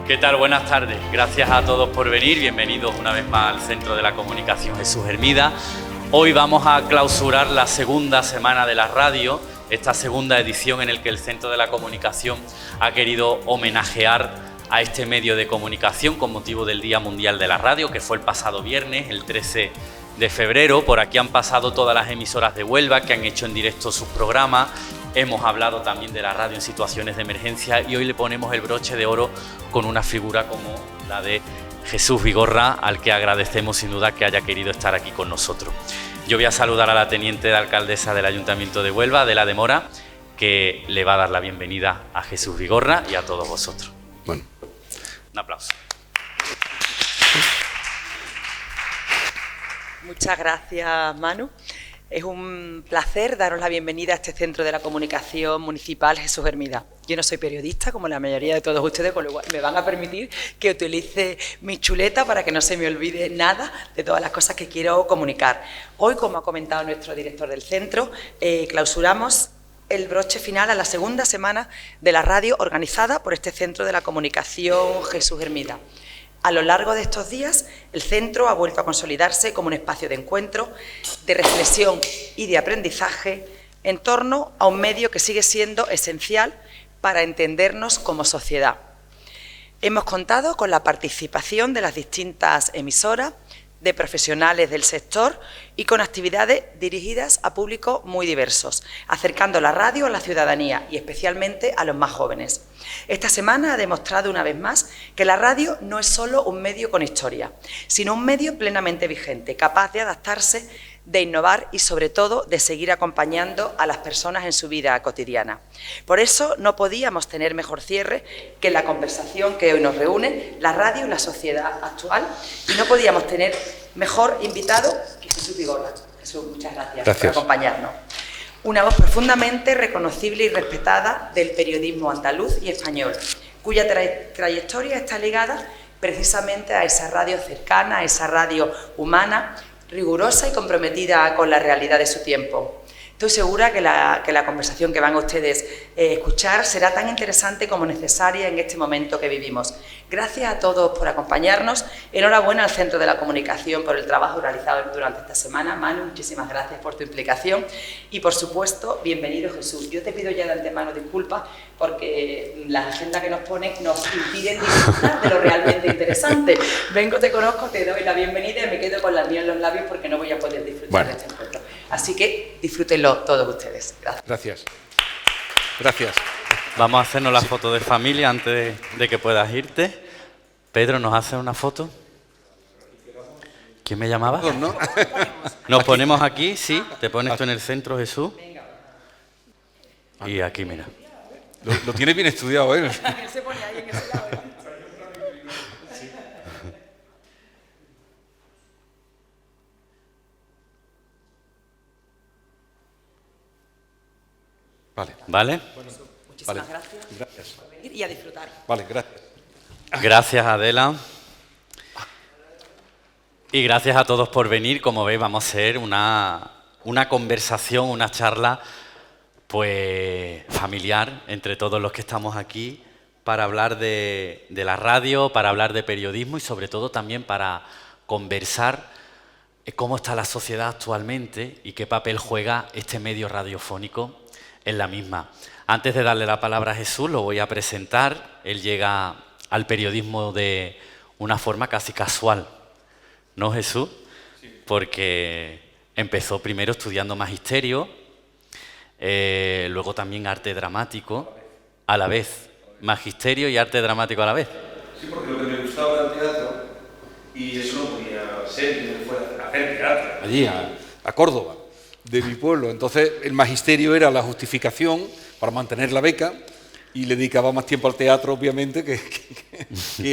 ¿Qué tal? Buenas tardes. Gracias a todos por venir. Bienvenidos una vez más al Centro de la Comunicación Jesús Hermida. Hoy vamos a clausurar la segunda semana de la radio, esta segunda edición en la que el Centro de la Comunicación ha querido homenajear a este medio de comunicación con motivo del Día Mundial de la Radio, que fue el pasado viernes, el 13 de febrero. Por aquí han pasado todas las emisoras de Huelva que han hecho en directo sus programas. Hemos hablado también de la radio en situaciones de emergencia y hoy le ponemos el broche de oro con una figura como la de Jesús Vigorra, al que agradecemos sin duda que haya querido estar aquí con nosotros. Yo voy a saludar a la teniente de alcaldesa del Ayuntamiento de Huelva, Adela de Mora, que le va a dar la bienvenida a Jesús Vigorra y a todos vosotros. Bueno. Un aplauso. Muchas gracias, Manu. Es un placer daros la bienvenida a este Centro de la Comunicación Municipal Jesús Hermida. Yo no soy periodista, como la mayoría de todos ustedes, con lo cual me van a permitir que utilice mi chuleta para que no se me olvide nada de todas las cosas que quiero comunicar. Hoy, como ha comentado nuestro director del centro, clausuramos el broche final a la segunda semana de la radio organizada por este Centro de la Comunicación Jesús Hermida. A lo largo de estos días, el centro ha vuelto a consolidarse como un espacio de encuentro, de reflexión y de aprendizaje en torno a un medio que sigue siendo esencial para entendernos como sociedad. Hemos contado con la participación de las distintas emisoras, de profesionales del sector y con actividades dirigidas a públicos muy diversos, acercando la radio a la ciudadanía y especialmente a los más jóvenes. Esta semana ha demostrado una vez más que la radio no es solo un medio con historia, sino un medio plenamente vigente, capaz de adaptarse, de innovar y, sobre todo, de seguir acompañando a las personas en su vida cotidiana. Por eso no podíamos tener mejor cierre que la conversación que hoy nos reúne, la radio y la sociedad actual, y no podíamos tener mejor invitado que Jesús Vigorra. Jesús, muchas gracias por acompañarnos. Una voz profundamente reconocible y respetada del periodismo andaluz y español, cuya trayectoria está ligada precisamente a esa radio cercana, a esa radio humana, rigurosa y comprometida con la realidad de su tiempo. Estoy segura que la conversación que van a ustedes escuchar será tan interesante como necesaria en este momento que vivimos. Gracias a todos por acompañarnos. Enhorabuena al Centro de la Comunicación por el trabajo realizado durante esta semana. Manu, muchísimas gracias por tu implicación. Y, por supuesto, bienvenido, Jesús. Yo te pido ya de antemano disculpas porque la agenda que nos ponen nos impiden disfrutar de lo realmente interesante. Vengo, te conozco, te doy la bienvenida y me quedo con la miel en los labios porque no voy a poder disfrutar de este encuentro. Así que disfrútenlo todos ustedes. Gracias. Gracias. Vamos a hacernos la foto de familia antes de que puedas irte. Pedro, ¿nos hace una foto? ¿Quién me llamaba? ¿No? Nos ponemos aquí, sí. Te pones tú en el centro, Jesús. Y aquí, mira. Lo tienes bien estudiado, ¿eh? Él se pone ahí en ese lado. ¿Vale? Bueno, muchísimas gracias por venir y a disfrutar. Vale, gracias. Gracias, Adela. Y gracias a todos por venir. Como veis, vamos a hacer una conversación, una charla pues familiar entre todos los que estamos aquí para hablar de la radio, para hablar de periodismo y sobre todo también para conversar cómo está la sociedad actualmente y qué papel juega este medio radiofónico en la misma. Antes de darle la palabra a Jesús, lo voy a presentar. Él llega al periodismo de una forma casi casual, ¿no, Jesús? Sí. Porque empezó primero estudiando magisterio, luego también arte dramático, a la vez. Magisterio y arte dramático a la vez. Sí, porque lo que me gustaba era el teatro y eso no podía ser que me fuera a hacer teatro. Allí, a Córdoba, de mi pueblo. Entonces, el magisterio era la justificación para mantener la beca y le dedicaba más tiempo al teatro, obviamente, que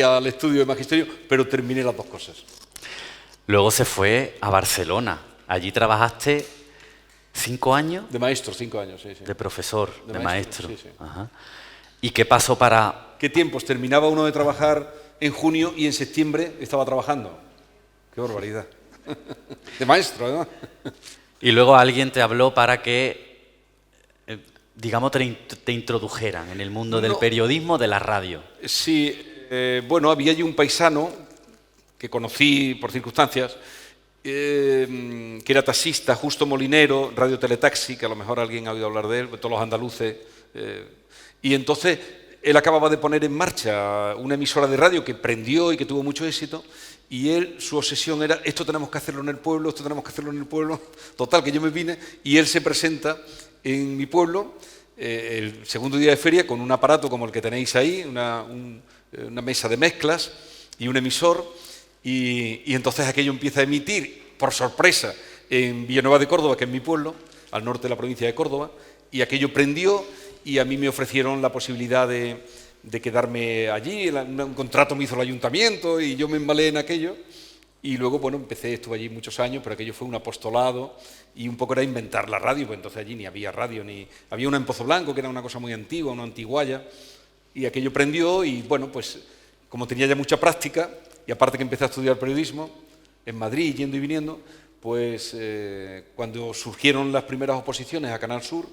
al estudio de magisterio, pero terminé las dos cosas. Luego se fue a Barcelona. Allí trabajaste 5 años. De maestro, 5 años, sí. De profesor, de maestro. Sí, sí. Ajá. ¿Y qué pasó para...? ¿Qué tiempos? Terminaba uno de trabajar en junio y en septiembre estaba trabajando. ¡Qué barbaridad! De maestro, ¿no? Y luego alguien te habló para que, digamos, te introdujeran en el mundo del periodismo, de la radio. Sí, Bueno, había allí un paisano que conocí por circunstancias, que era taxista, Justo Molinero, Radio Teletaxi, que a lo mejor alguien ha oído hablar de él, todos los andaluces. Y entonces él acababa de poner en marcha una emisora de radio que prendió y que tuvo mucho éxito, y él, su obsesión era, esto tenemos que hacerlo en el pueblo, esto tenemos que hacerlo en el pueblo. Total, que yo me vine y él se presenta en mi pueblo el segundo día de feria con un aparato como el que tenéis ahí, una mesa de mezclas y un emisor, y entonces aquello empieza a emitir, por sorpresa, en Villanueva de Córdoba, que es mi pueblo, al norte de la provincia de Córdoba, y aquello prendió, y a mí me ofrecieron la posibilidad de quedarme allí. Un contrato me hizo el ayuntamiento y yo me embalé en aquello, y luego, bueno, estuve allí muchos años, pero aquello fue un apostolado y un poco era inventar la radio, pues entonces allí ni había radio, ni había una en Pozo Blanco, que era una cosa muy antigua, una antiguaya, y aquello prendió, y bueno, pues como tenía ya mucha práctica, y aparte que empecé a estudiar periodismo en Madrid, yendo y viniendo, pues cuando surgieron las primeras oposiciones a Canal Sur,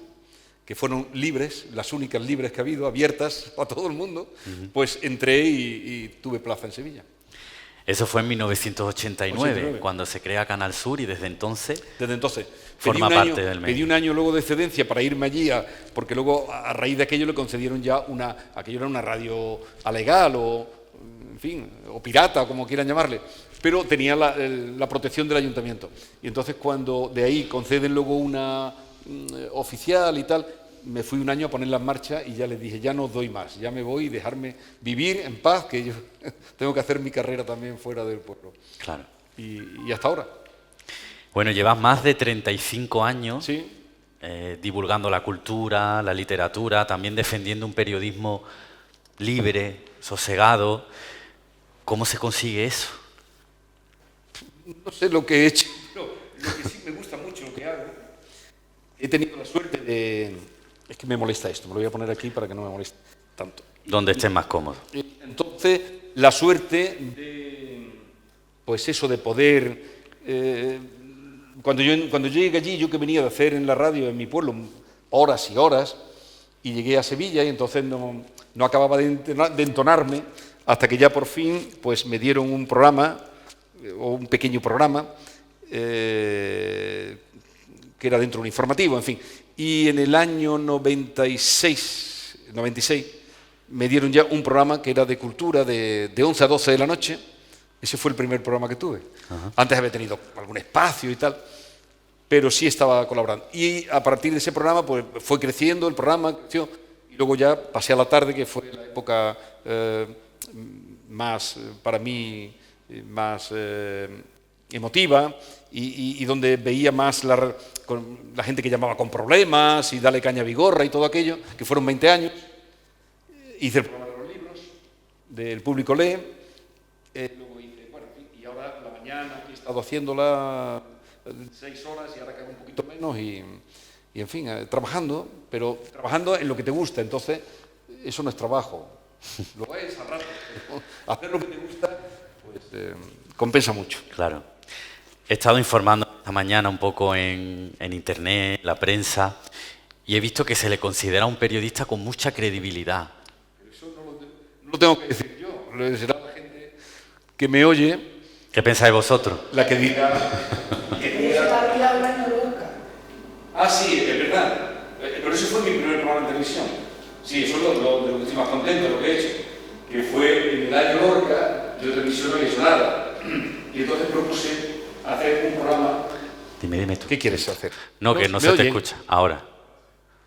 que fueron libres, las únicas libres que ha habido, abiertas a todo el mundo, pues entré y tuve plaza en Sevilla. Eso fue en 1989, cuando se crea Canal Sur, y desde entonces... Desde entonces. Forma parte del medio. Pedí un año luego de excedencia para irme allí, porque luego a raíz de aquello le concedieron ya aquello era una radio alegal o, en fin, o pirata, o como quieran llamarle, pero tenía la protección del ayuntamiento. Y entonces cuando de ahí conceden luego una oficial y tal, me fui un año a ponerla en marcha y ya les dije, ya no os doy más, ya me voy, dejarme vivir en paz, que yo tengo que hacer mi carrera también fuera del pueblo. Claro. Y hasta ahora. Bueno, llevas más de 35 años Sí. Divulgando la cultura, la literatura, también defendiendo un periodismo libre, sosegado. ¿Cómo se consigue eso? No sé lo que he hecho, pero lo que sí me gusta mucho, lo que hago, he tenido la suerte de... Es que me molesta esto, me lo voy a poner aquí para que no me moleste tanto. Donde estés más cómodo. Entonces, la suerte de, pues eso, de poder... Cuando yo llegué allí, yo que venía de hacer en la radio en mi pueblo horas y horas, y llegué a Sevilla y entonces no acababa de entonarme hasta que ya por fin pues me dieron un programa, o un pequeño programa, que era dentro de un informativo, en fin. Y en el año 96 me dieron ya un programa que era de cultura de 11 a 12 de la noche. Ese fue el primer programa que tuve. Ajá. Antes había tenido algún espacio y tal, pero sí estaba colaborando. Y a partir de ese programa pues fue creciendo el programa, creció, y luego ya pasé a la tarde, que fue la época más, para mí, más emotiva, y donde veía más la gente que llamaba con problemas, y Dale Caña Vigorra y todo aquello, que fueron 20 años. Hice el programa de los libros, del Público Lee, luego hice, bueno, y ahora la mañana he estado haciéndola 6 horas y ahora queda un poquito menos, y en fin, trabajando, pero trabajando en lo que te gusta, entonces eso no es trabajo, lo es al rato, pero hacer lo que te gusta, pues compensa mucho. Claro. He estado informando esta mañana un poco en internet, en la prensa, y he visto que se le considera un periodista con mucha credibilidad. Pero eso no lo tengo que decir yo, lo será la gente que me oye. ¿Qué pensáis vosotros? La que diga... Ah, sí, es verdad. Pero ese fue mi primer programa de televisión. Sí, eso es de lo que estoy más contento, lo que he hecho. Que fue en el año Lorca, yo de televisión no había hecho nada. Y entonces propuse hacer un programa... Dime tú. ¿Qué quieres hacer? No, que no se te escucha. Ahora.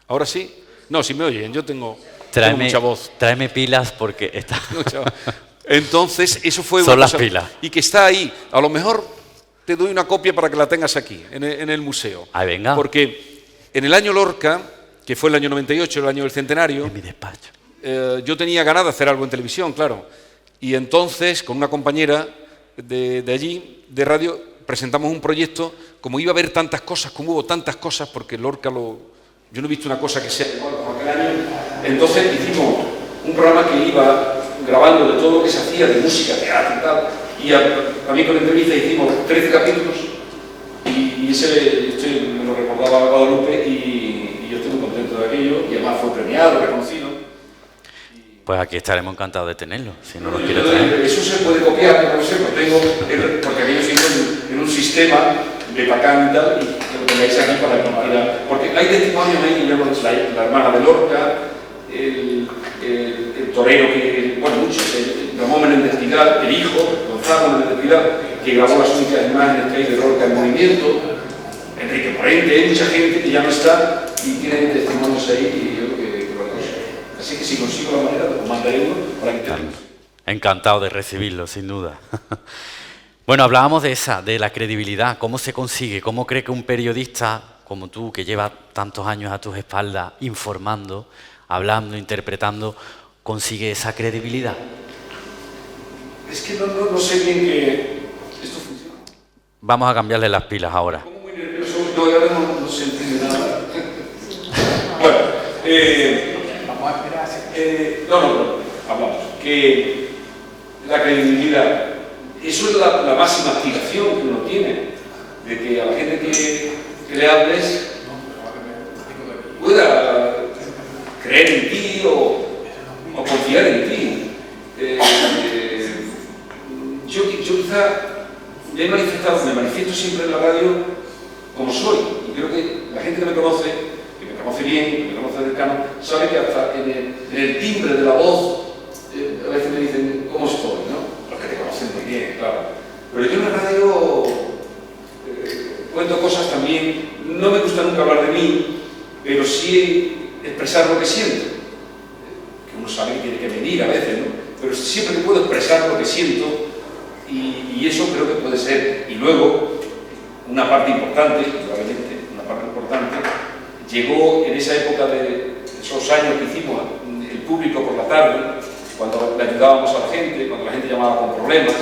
¿Ahora sí? No, si me oyen, yo tengo mucha voz. Tráeme pilas porque está... Entonces, eso fue Son las pilas. Y que está ahí. A lo mejor te doy una copia para que la tengas aquí, en el museo. Ah, venga. Porque en el año Lorca, que fue el año 98, el año del centenario... En mi despacho. Yo tenía ganas de hacer algo en televisión, claro. Y entonces, con una compañera de allí, de radio, presentamos un proyecto. Como iba a haber tantas cosas, como hubo tantas cosas, porque Lorca yo no he visto una cosa que sea igual como aquel año. Entonces hicimos un programa que iba grabando de todo lo que se hacía, de música, teatro y tal. Y también con entrevista hicimos 13 capítulos. Y ese me lo recordaba Guadalupe, y yo estoy muy contento de aquello. Y además fue premiado, reconocido. Pues aquí estaremos encantados de tenerlo, si no nos quiere traer. Eso se puede copiar, no lo sé, porque aquello sido en un sistema de Pacán y tal, y que lo tengáis aquí para que porque hay testimonios ahí, que llaman la hermana de Lorca, el torero que, bueno, muchos, Ramón Menéndez Pidal, el hijo, Gonzalo Menéndez Pidal, que grabó las únicas imágenes que hay de Lorca en movimiento, Enrique Morente, hay mucha gente que ya no está y tiene testimonios ahí, y yo creo que lo consigo. Así que si consigo la manera, os mandaré uno para que tengáis. Encantado de recibirlo, sin duda. Bueno, hablábamos de la credibilidad. ¿Cómo se consigue? ¿Cómo cree que un periodista como tú, que lleva tantos años a tus espaldas informando, hablando, interpretando, consigue esa credibilidad? Es que no sé bien que esto funciona. Vamos a cambiarle las pilas ahora. Como muy nervioso, no, ahora no se entiende nada. Bueno, vamos a esperar. No, hablamos. Que la credibilidad, eso es la máxima aspiración que uno tiene, de que a la gente que le hables pueda creer en ti o confiar en ti. Yo quizá me manifiesto siempre en la radio como soy, y creo que la gente que me conoce bien, que me conoce cercano, sabe que hasta en el timbre de la voz a veces me dicen cómo estoy, ¿no? Los que te conocen muy bien, claro. Pero yo en la radio cuento cosas también, no me gusta nunca hablar de mí, pero sí expresar lo que siento, que uno sabe que tiene que medir a veces, ¿no? Pero siempre que puedo expresar lo que siento, y eso creo que puede ser. Y luego, una parte importante, probablemente una parte importante, llegó en esa época de esos años que hicimos el público por la tarde, cuando le ayudábamos a la gente, cuando la gente llamaba con problemas,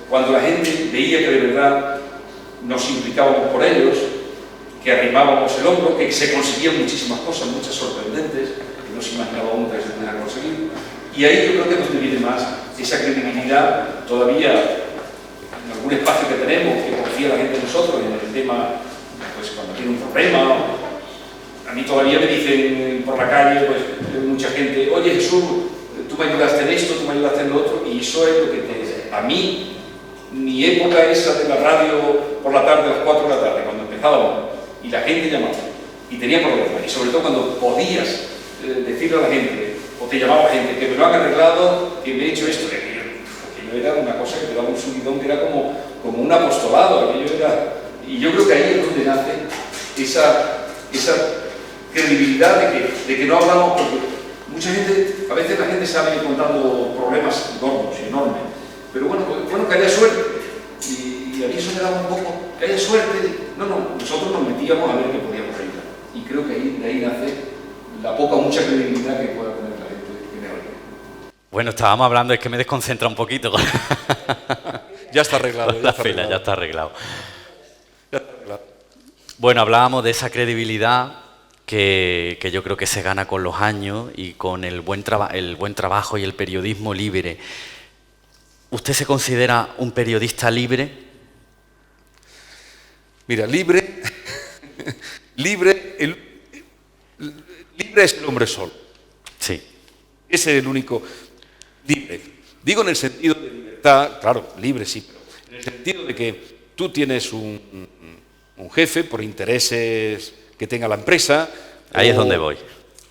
cuando la gente veía que de verdad nos implicábamos por ellos, que arrimábamos el hombro, que se conseguían muchísimas cosas, muchas sorprendentes, que no se imaginaba nunca que se pudieran conseguir. Y ahí yo creo que nos divide más esa credibilidad todavía en algún espacio que tenemos, que confía la gente en nosotros, en el tema, pues cuando tiene un problema. A mí todavía me dicen por la calle, pues mucha gente, oye Jesús, tú me ayudaste en esto, tú me ayudaste en lo otro, y eso es lo que a mí, mi época esa de la radio por la tarde, a las 4 de la tarde, cuando empezábamos, y la gente llamaba, y tenía problemas, y sobre todo cuando podías decirle a la gente, o te llamaba gente, que me lo han arreglado, que me he hecho esto, aquello era una cosa que te daba un subidón, que era como un apostolado, aquello era, y yo creo que ahí es donde nace esa credibilidad de que no hablamos, porque mucha gente, a veces la gente sale contando problemas gordos y enormes, pero bueno, que haya suerte, y a mí eso me daba un poco, que haya suerte, nosotros nos metíamos a ver qué podíamos ayudar, y creo que de ahí nace la poca o mucha credibilidad que pueda tener la gente que me habla. Bueno, estábamos hablando, es que me desconcentra un poquito. Ya está arreglado. Ya está arreglado. Bueno, hablábamos de esa credibilidad que yo creo que se gana con los años y con el buen trabajo y el periodismo libre. ¿Usted se considera un periodista libre? Mira, libre es el hombre solo. Sí. Ese es el único libre. Digo en el sentido de libertad, claro, libre sí, pero en el sentido de que tú tienes un jefe por intereses que tenga la empresa. Ahí es donde voy.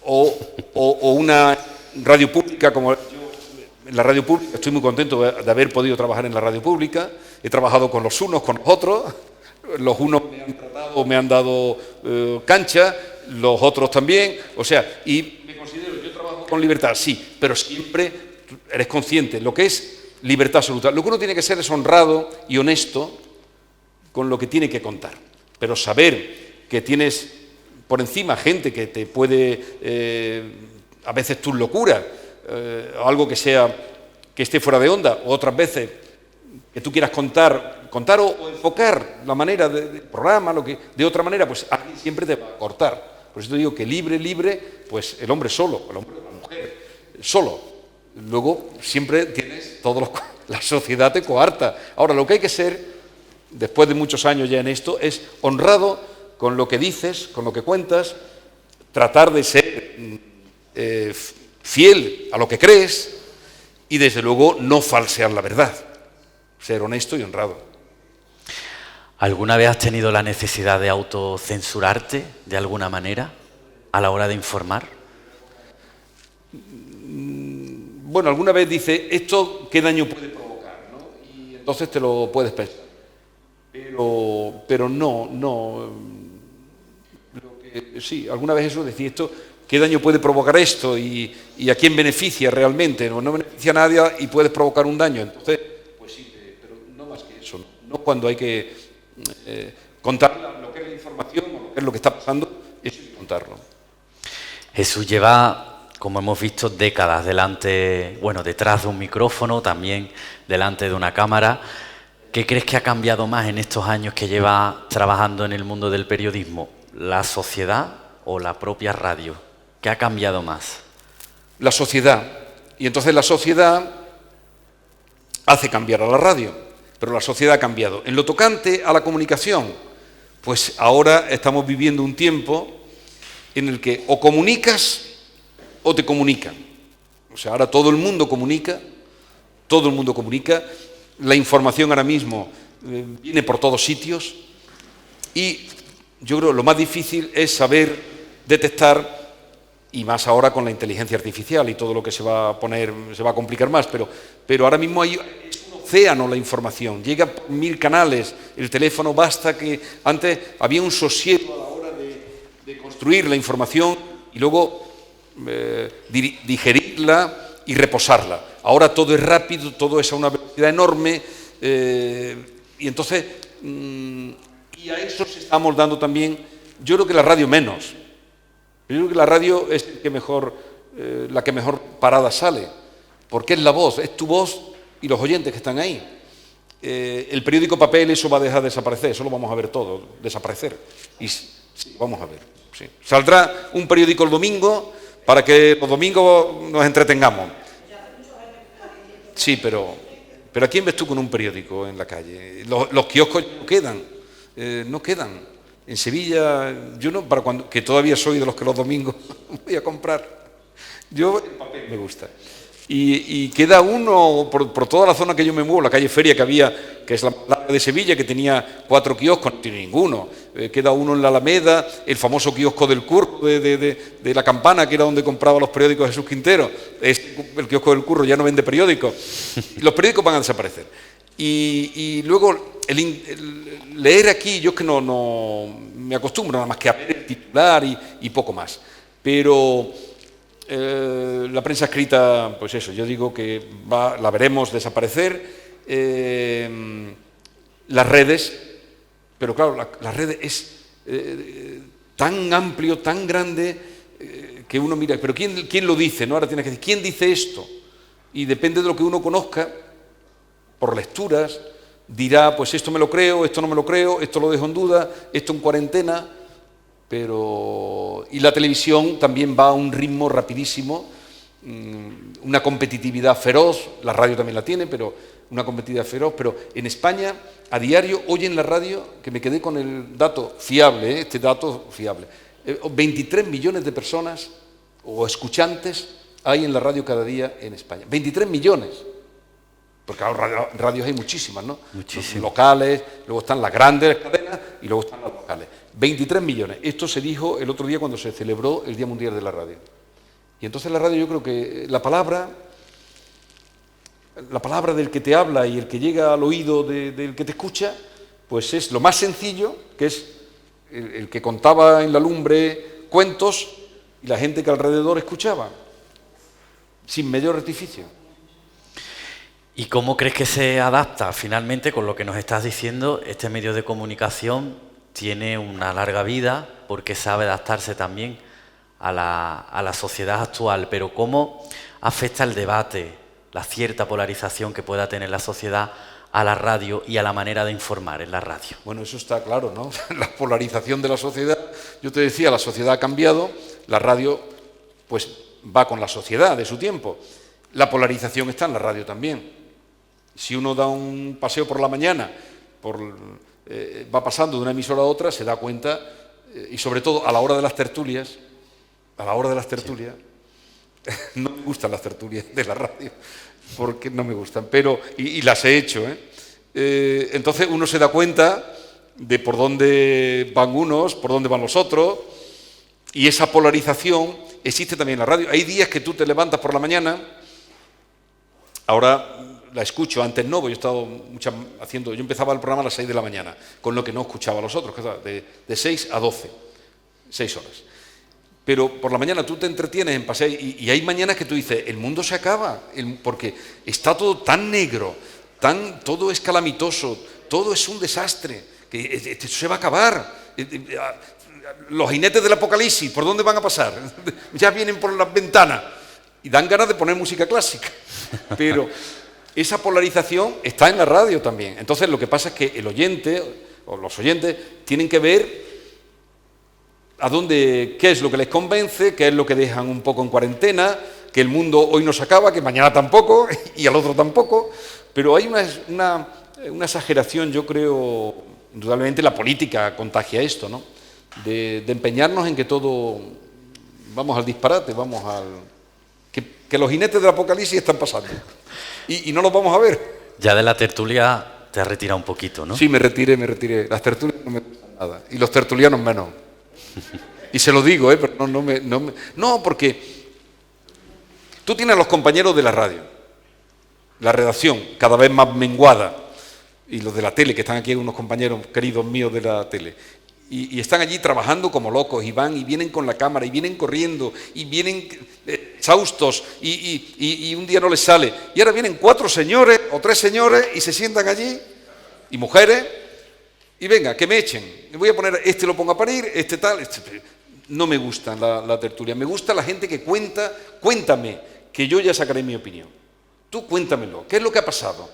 O una radio pública como yo. En la radio pública estoy muy contento de haber podido trabajar en la radio pública. He trabajado con los unos, con los otros. Los unos me han tratado, me han dado cancha, los otros también. O sea, y me considero, yo trabajo con libertad, sí, pero siempre eres consciente. Lo que es libertad absoluta. Lo que uno tiene que ser es honrado y honesto con lo que tiene que contar. Pero saber que tienes por encima gente que te puede, a veces tus locuras, algo que esté fuera de onda, o otras veces que tú quieras contar o enfocar la manera del programa, de otra manera, pues alguien siempre te va a cortar. Por eso te digo que libre, pues el hombre solo, el hombre o la mujer solo. Luego siempre tienes la sociedad te coarta. Ahora, lo que hay que ser, después de muchos años ya en esto, es honrado con lo que dices, con lo que cuentas, tratar de ser fiel a lo que crees y desde luego no falsear la verdad, ser honesto y honrado. ¿Alguna vez has tenido la necesidad de autocensurarte de alguna manera a la hora de informar? Bueno, alguna vez dice, ¿esto qué daño puede provocar? ¿No? Y entonces te lo puedes pensar. Pero no. Sí, alguna vez eso decía, esto, ¿qué daño puede provocar esto? Y a quién beneficia realmente. No beneficia a nadie y puedes provocar un daño. Entonces, pues sí, pero no más que eso. No cuando hay que contar lo que es la información o lo que es lo que está pasando, eso hay que contarlo. Jesús lleva, como hemos visto, décadas detrás de un micrófono, también delante de una cámara. ¿Qué crees que ha cambiado más en estos años que lleva trabajando en el mundo del periodismo? ¿La sociedad o la propia radio? ¿Qué ha cambiado más? La sociedad. Y entonces la sociedad hace cambiar a la radio, pero la sociedad ha cambiado. En lo tocante a la comunicación, pues ahora estamos viviendo un tiempo en el que o comunicas o te comunican. O sea, ahora todo el mundo comunica, la información ahora mismo viene por todos sitios y yo creo que lo más difícil es saber detectar, y más ahora con la inteligencia artificial y todo lo que se va a complicar más, pero ahora mismo es un océano la información, llega por 1000 canales, el teléfono basta que antes había un sosiego a la hora de construir la información y luego digerirla y reposarla. Ahora todo es rápido, todo es a una velocidad enorme y entonces y a eso se está moldando también, yo creo que la radio menos. Yo creo que la radio es la que mejor parada sale, porque es la voz, es tu voz y los oyentes que están ahí. El periódico papel, eso va a dejar de desaparecer, eso lo vamos a ver todo, desaparecer. Y sí, vamos a ver. Sí. Saldrá un periódico el domingo para que los domingos nos entretengamos. Sí, pero ¿a quién ves tú con un periódico en la calle? Los kioscos no quedan. En Sevilla, yo no, que todavía soy de los que los domingos voy a comprar. Yo el papel me gusta. Y queda uno por toda la zona que yo me muevo, la calle Feria que había, que es la larga de Sevilla, que tenía 4 kioscos, no tiene ninguno. Queda uno en la Alameda, el famoso kiosco del Curro de la Campana, que era donde compraba los periódicos Jesús Quintero. El kiosco del Curro ya no vende periódicos. Los periódicos van a desaparecer. Y luego leer aquí, yo es que no me acostumbro nada más que a ver el titular y poco más. Pero la prensa escrita, pues eso, yo digo que la veremos desaparecer. Las redes, pero claro, las redes es tan amplio, tan grande, que uno mira, pero ¿quién lo dice? ¿No? Ahora tienes que decir, ¿quién dice esto? Y depende de lo que uno conozca, por lecturas, dirá, pues esto me lo creo, esto no me lo creo, esto lo dejo en duda, esto en cuarentena, y la televisión también va a un ritmo rapidísimo, una competitividad feroz, la radio también la tiene, pero una competitividad feroz, pero en España a diario oyen la radio, que me quedé con el dato fiable, este dato fiable, 23 millones de personas o escuchantes hay en la radio cada día en España, 23 millones. Porque ahora radios hay muchísimas, ¿no? Muchísimas. Locales, luego están las grandes cadenas y luego están las locales. 23 millones. Esto se dijo el otro día cuando se celebró el Día Mundial de la Radio. Y entonces la radio, yo creo que la palabra del que te habla y el que llega al oído del que te escucha, pues es lo más sencillo, que es el que contaba en la lumbre cuentos y la gente que alrededor escuchaba, sin mayor artificio. ¿Y cómo crees que se adapta finalmente con lo que nos estás diciendo? Este medio de comunicación tiene una larga vida porque sabe adaptarse también a la sociedad actual, pero ¿cómo afecta el debate, la cierta polarización que pueda tener la sociedad a la radio y a la manera de informar en la radio? Bueno, eso está claro, ¿no? La polarización de la sociedad, yo te decía, la sociedad ha cambiado, la radio pues va con la sociedad de su tiempo. La polarización está en la radio también. Si uno da un paseo por la mañana, va pasando de una emisora a otra, se da cuenta, y sobre todo a la hora de las tertulias, No me gustan las tertulias de la radio, porque no me gustan, pero, y las he hecho, entonces uno se da cuenta de por dónde van unos, por dónde van los otros, y esa polarización existe también en la radio. Hay días que tú te levantas por la mañana, ahora la escucho, antes no, porque yo empezaba el programa a las 6 de la mañana, con lo que no escuchaba a los otros, de 6 a 12, 6 horas. Pero por la mañana tú te entretienes en pasear y hay mañanas que tú dices, el mundo se acaba, porque está todo tan negro, todo es calamitoso, todo es un desastre, que esto se va a acabar. Los jinetes del apocalipsis, ¿por dónde van a pasar? Ya vienen por las ventanas y dan ganas de poner música clásica. Pero esa polarización está en la radio también. Entonces lo que pasa es que el oyente o los oyentes tienen que ver qué es lo que les convence, qué es lo que dejan un poco en cuarentena, que el mundo hoy no se acaba, que mañana tampoco y al otro tampoco. Pero hay una exageración, yo creo, indudablemente la política contagia esto, ¿no? De empeñarnos en que todo, vamos al disparate, que los jinetes del apocalipsis están pasando y no los vamos a ver. Ya de la tertulia te has retirado un poquito, ¿no? Sí, me retiré. Las tertulias no me gustan nada y los tertulianos menos. Y se lo digo, pero no, porque tú tienes a los compañeros de la radio, la redacción cada vez más menguada, y los de la tele, que están aquí unos compañeros queridos míos de la tele, y están allí trabajando como locos, y van y vienen con la cámara, y vienen corriendo, y vienen exhaustos, y un día no les sale. Y ahora vienen 4 señores o 3 señores y se sientan allí, y mujeres, y venga, que me echen. Me voy a poner, lo pongo a parir, tal. No me gusta la tertulia. Me gusta la gente que cuéntame, que yo ya sacaré mi opinión. Tú cuéntamelo. ¿Qué es lo que ha pasado?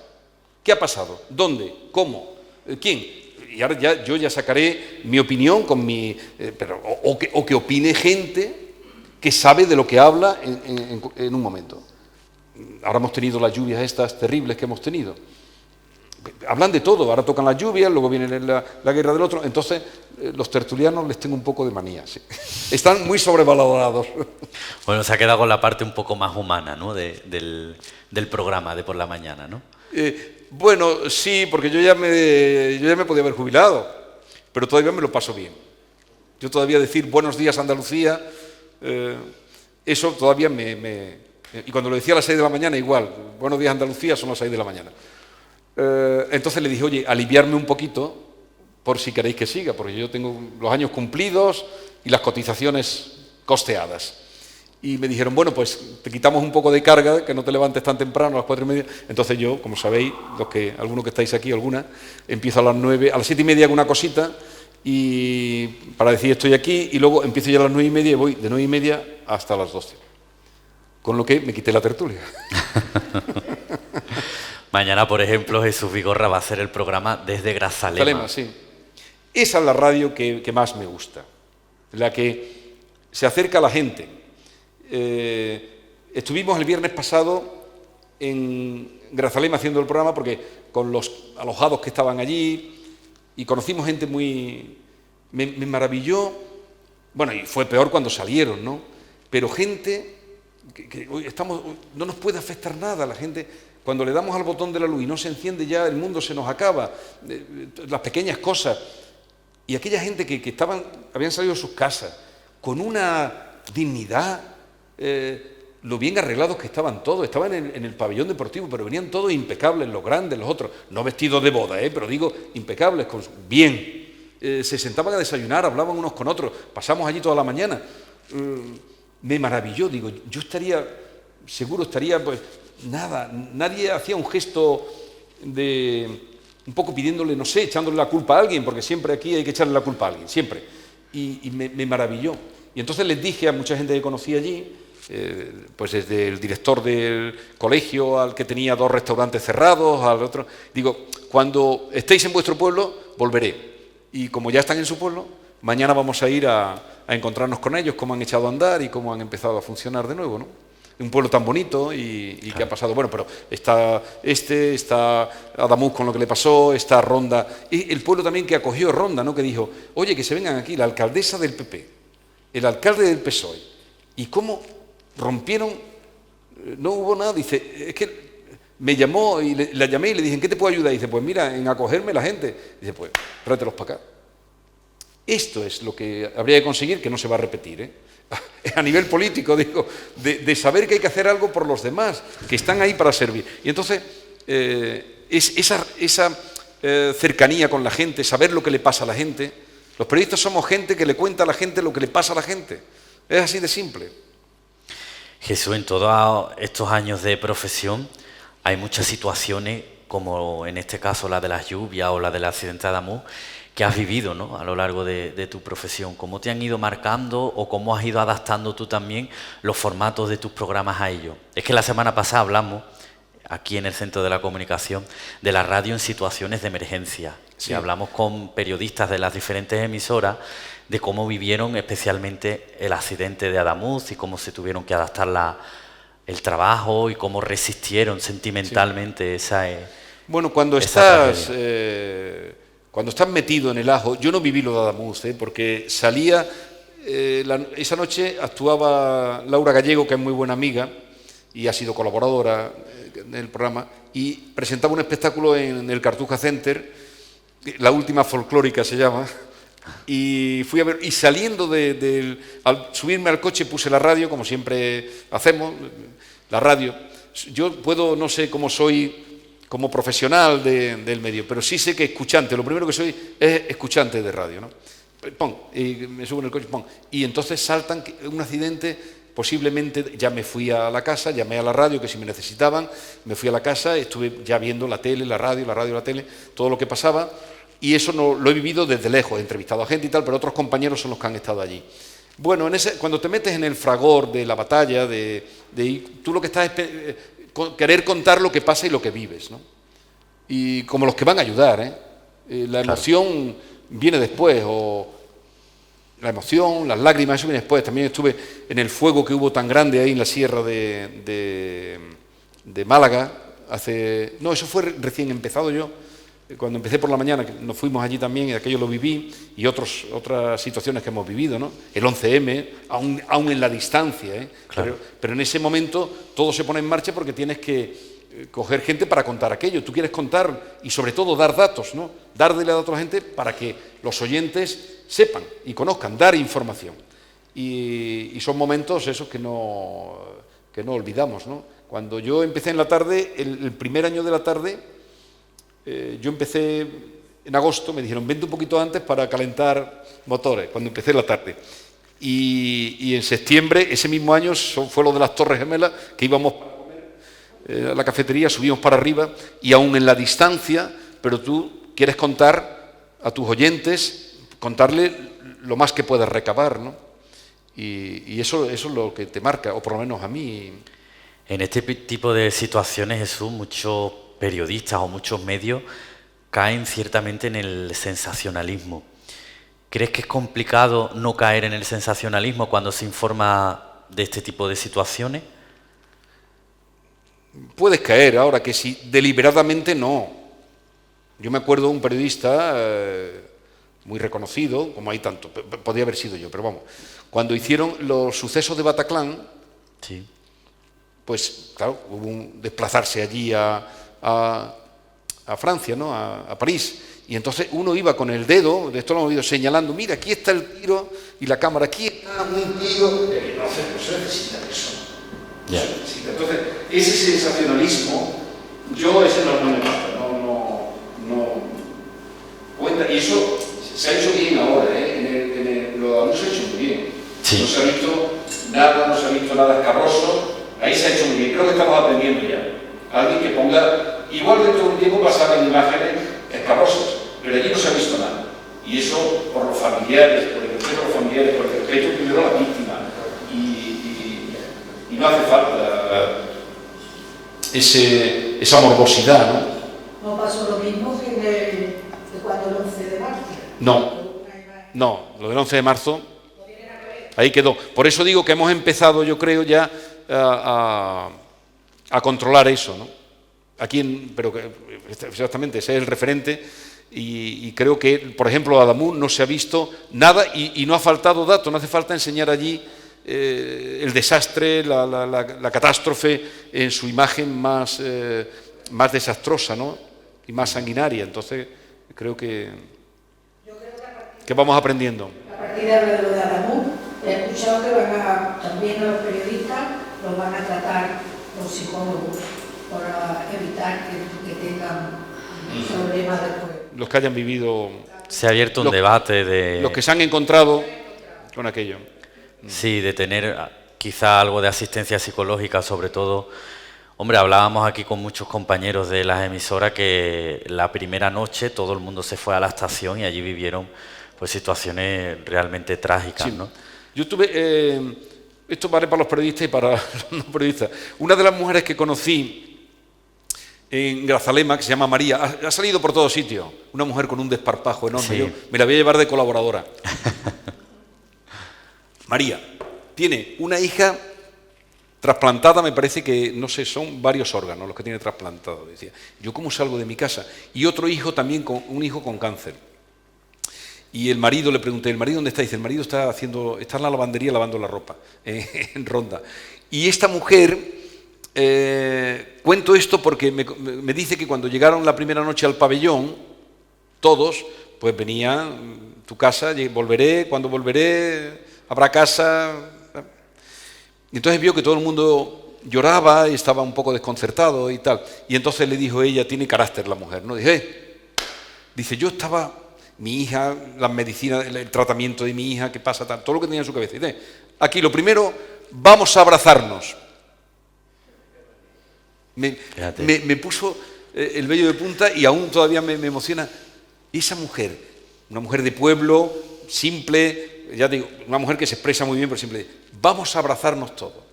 ¿Qué ha pasado? ¿Dónde? ¿Cómo? ¿Quién? Y ahora yo ya sacaré mi opinión con o que opine gente que sabe de lo que habla en un momento. Ahora hemos tenido las lluvias estas terribles que hemos tenido. Hablan de todo, ahora tocan las lluvias, luego viene la guerra del otro, entonces los tertulianos les tengo un poco de manía, sí. Están muy sobrevalorados. Bueno, se ha quedado con la parte un poco más humana, ¿no? del programa de por la mañana, ¿no? Bueno, sí, porque yo ya me podía haber jubilado, pero todavía me lo paso bien. Yo todavía decir buenos días Andalucía, eso todavía y cuando lo decía a las 6 de la mañana igual, buenos días Andalucía son las 6 de la mañana. Entonces le dije, oye, aliviarme un poquito por si queréis que siga, porque yo tengo los años cumplidos y las cotizaciones costeadas. Y me dijeron, bueno, pues te quitamos un poco de carga, que no te levantes tan temprano, a las 4:30. Entonces yo, como sabéis, algunos que estáis aquí, empiezo a las 9, a las 7:30 hago una cosita, y para decir estoy aquí, y luego empiezo ya a las 9:30 y voy de 9:30 hasta las 12. Con lo que me quité la tertulia. Mañana, por ejemplo, Jesús Vigorra va a hacer el programa desde Grazalema. Sí. Esa es la radio que más me gusta, la que se acerca a la gente. Estuvimos el viernes pasado en Grazalema haciendo el programa porque con los alojados que estaban allí y conocimos gente me maravilló, bueno, y fue peor cuando salieron, ¿no? Pero gente que hoy no nos puede afectar nada, la gente. Cuando le damos al botón de la luz y no se enciende ya, el mundo se nos acaba, las pequeñas cosas. Y aquella gente que habían salido de sus casas con una dignidad, lo bien arreglados que estaban todos, estaban en el pabellón deportivo, pero venían todos impecables, los grandes, los otros, no vestidos de boda, pero digo, impecables, bien. Se sentaban a desayunar, hablaban unos con otros, pasamos allí toda la mañana. Me maravilló, digo, yo seguro estaría, pues, nada, nadie hacía un gesto un poco pidiéndole, no sé, echándole la culpa a alguien, porque siempre aquí hay que echarle la culpa a alguien, siempre. Y me maravilló. Y entonces les dije a mucha gente que conocí allí, pues desde el director del colegio, al que tenía 2 restaurantes cerrados, al otro, digo, cuando estéis en vuestro pueblo, volveré. Y como ya están en su pueblo, mañana vamos a ir a encontrarnos con ellos, cómo han echado a andar y cómo han empezado a funcionar de nuevo, ¿no? Un pueblo tan bonito y claro. Que ha pasado, bueno, pero está Adamuz con lo que le pasó, está Ronda, y el pueblo también que acogió Ronda, ¿no? Que dijo, oye, que se vengan aquí, la alcaldesa del PP, el alcalde del PSOE, y cómo rompieron, no hubo nada, dice, es que me llamó y la llamé y le dije, ¿en qué te puedo ayudar? Y dice, pues mira, en acogerme la gente. Dice, pues tráetelos para acá. Esto es lo que habría que conseguir, que no se va a repetir, ¿eh? A nivel político, digo, de saber que hay que hacer algo por los demás, que están ahí para servir. Y entonces, esa cercanía con la gente, saber lo que le pasa a la gente. Los periodistas somos gente que le cuenta a la gente lo que le pasa a la gente. Es así de simple. Jesús, en todos estos años de profesión hay muchas situaciones, como en este caso la de las lluvias o la del accidente de Adamuz, que has vivido, ¿no?, a lo largo de tu profesión. ¿Cómo te han ido marcando o cómo has ido adaptando tú también los formatos de tus programas a ello? Es que la semana pasada hablamos, aquí en el Centro de la Comunicación, de la radio en situaciones de emergencia. Sí. Y hablamos con periodistas de las diferentes emisoras de cómo vivieron especialmente el accidente de Adamuz y cómo se tuvieron que adaptar el trabajo y cómo resistieron sentimentalmente esa bueno, cuando estás metido en el ajo, yo no viví lo de Adamuz, porque salía, esa noche actuaba Laura Gallego, que es muy buena amiga y ha sido colaboradora en el programa, y presentaba un espectáculo en el Cartuja Center, La Última Folclórica se llama, y fui a ver, y saliendo al subirme al coche puse la radio, como siempre hacemos, la radio. Yo puedo, no sé cómo soy como profesional del medio, pero sí sé que escuchante, lo primero que soy es escuchante de radio, ¿no? Pon, y me subo en el coche, pon, y entonces saltan un accidente, posiblemente ya me fui a la casa, llamé a la radio, que si me necesitaban, me fui a la casa, estuve ya viendo la tele, la radio, la tele, todo lo que pasaba, y eso no, lo he vivido desde lejos, he entrevistado a gente y tal, pero otros compañeros son los que han estado allí. Bueno, cuando te metes en el fragor de la batalla, tú lo que estás es querer contar lo que pasa y lo que vives, ¿no? Y como los que van a ayudar, la emoción viene después, o la emoción, las lágrimas, eso viene después. También estuve en el fuego que hubo tan grande ahí en la sierra de Málaga, no, eso fue recién empezado yo, cuando empecé por la mañana, que nos fuimos allí también, y aquello lo viví, y otras situaciones que hemos vivido, ¿no? El 11M, aún en la distancia, Claro. Pero en ese momento todo se pone en marcha porque tienes que coger gente para contar aquello. Tú quieres contar y sobre todo dar datos, ¿no? Darle datos a la gente para que los oyentes sepan y conozcan, dar información. Y son momentos esos que no olvidamos, ¿no? Cuando yo empecé en la tarde, el primer año de la tarde, yo empecé en agosto, me dijeron, vente un poquito antes para calentar motores, cuando empecé la tarde. Y en septiembre, ese mismo año, fue lo de las Torres Gemelas, que íbamos para comer a la cafetería, subimos para arriba, y aún en la distancia, pero tú quieres contar a tus oyentes, contarle lo más que puedes recabar, ¿no? Y eso es lo que te marca, o por lo menos a mí. En este tipo de situaciones, Jesús, muchos periodistas o muchos medios caen ciertamente en el sensacionalismo. ¿Crees que es complicado no caer en el sensacionalismo cuando se informa de este tipo de situaciones? Puedes caer, ahora que si deliberadamente no. Yo me acuerdo de un periodista muy reconocido, como hay tanto, podría haber sido yo, pero vamos, cuando hicieron los sucesos de Bataclan, sí, pues claro, hubo un desplazarse allí a Francia, ¿no? A París, y entonces uno iba con el dedo, de esto lo hemos oído, señalando, mira, aquí está el tiro, y la cámara, aquí está un tiro, entonces no se necesita eso. Yeah. Entonces, ese sensacionalismo, ese no me gusta, no cuenta, y eso se ha hecho bien ahora, lo se ha hecho muy bien. Sí. No se ha visto nada escabroso, ahí se ha hecho muy bien, creo que estamos aprendiendo ya. Alguien que ponga, igual dentro de un tiempo pasaban imágenes escabrosas, pero allí no se ha visto nada. Y eso por los familiares, por el respeto a los familiares, por el respeto primero a la víctima. Y no hace falta esa morbosidad, ¿no? ¿No pasó lo mismo que cuando el 11 de marzo? No, lo del 11 de marzo, ahí quedó. Por eso digo que hemos empezado, yo creo, ya a controlar eso, ¿no? Pero exactamente, ese es el referente, y creo que, por ejemplo, a Adamuz no se ha visto nada y no ha faltado datos, no hace falta enseñar allí el desastre, la catástrofe en su imagen más desastrosa, ¿no? Y más sanguinaria. Entonces, creo que vamos aprendiendo. A partir de lo de Adamú, he escuchado que también a los periodistas los van a tratar los psicólogos para evitar que tengan problemas después. Los que hayan vivido... Se ha abierto un debate de... Los que se han encontrado con aquello. Sí, de tener quizá algo de asistencia psicológica, sobre todo. Hombre, hablábamos aquí con muchos compañeros de las emisoras que la primera noche todo el mundo se fue a la estación y allí vivieron pues situaciones realmente trágicas, Sí. ¿no? Yo tuve, esto vale para los periodistas y para los no periodistas, una de las mujeres que conocí en Grazalema, que se llama María, ha salido por todos sitios, una mujer con un desparpajo enorme, Sí. yo me la voy a llevar de colaboradora. María tiene una hija trasplantada, me parece que, no sé, son varios órganos los que tiene trasplantados. Decía, ¿yo cómo salgo de mi casa? Y otro hijo también, un hijo con cáncer. Y el marido, le pregunté, ¿el marido dónde está? Dice, el marido está en la lavandería lavando la ropa, en Ronda. Y esta mujer, cuento esto porque me dice que cuando llegaron la primera noche al pabellón, todos, pues venían, tu casa, volveré, cuando volveré, habrá casa. Y entonces vio que todo el mundo lloraba y estaba un poco desconcertado y tal. Y entonces le dijo ella, tiene carácter la mujer, ¿no? Dice, yo estaba... Mi hija, las medicinas, el tratamiento de mi hija, qué pasa, todo lo que tenía en su cabeza. Dice, aquí lo primero, vamos a abrazarnos. Me puso el vello de punta y aún todavía me emociona. Esa mujer, una mujer de pueblo, simple, ya digo, una mujer que se expresa muy bien, pero simple, vamos a abrazarnos todos.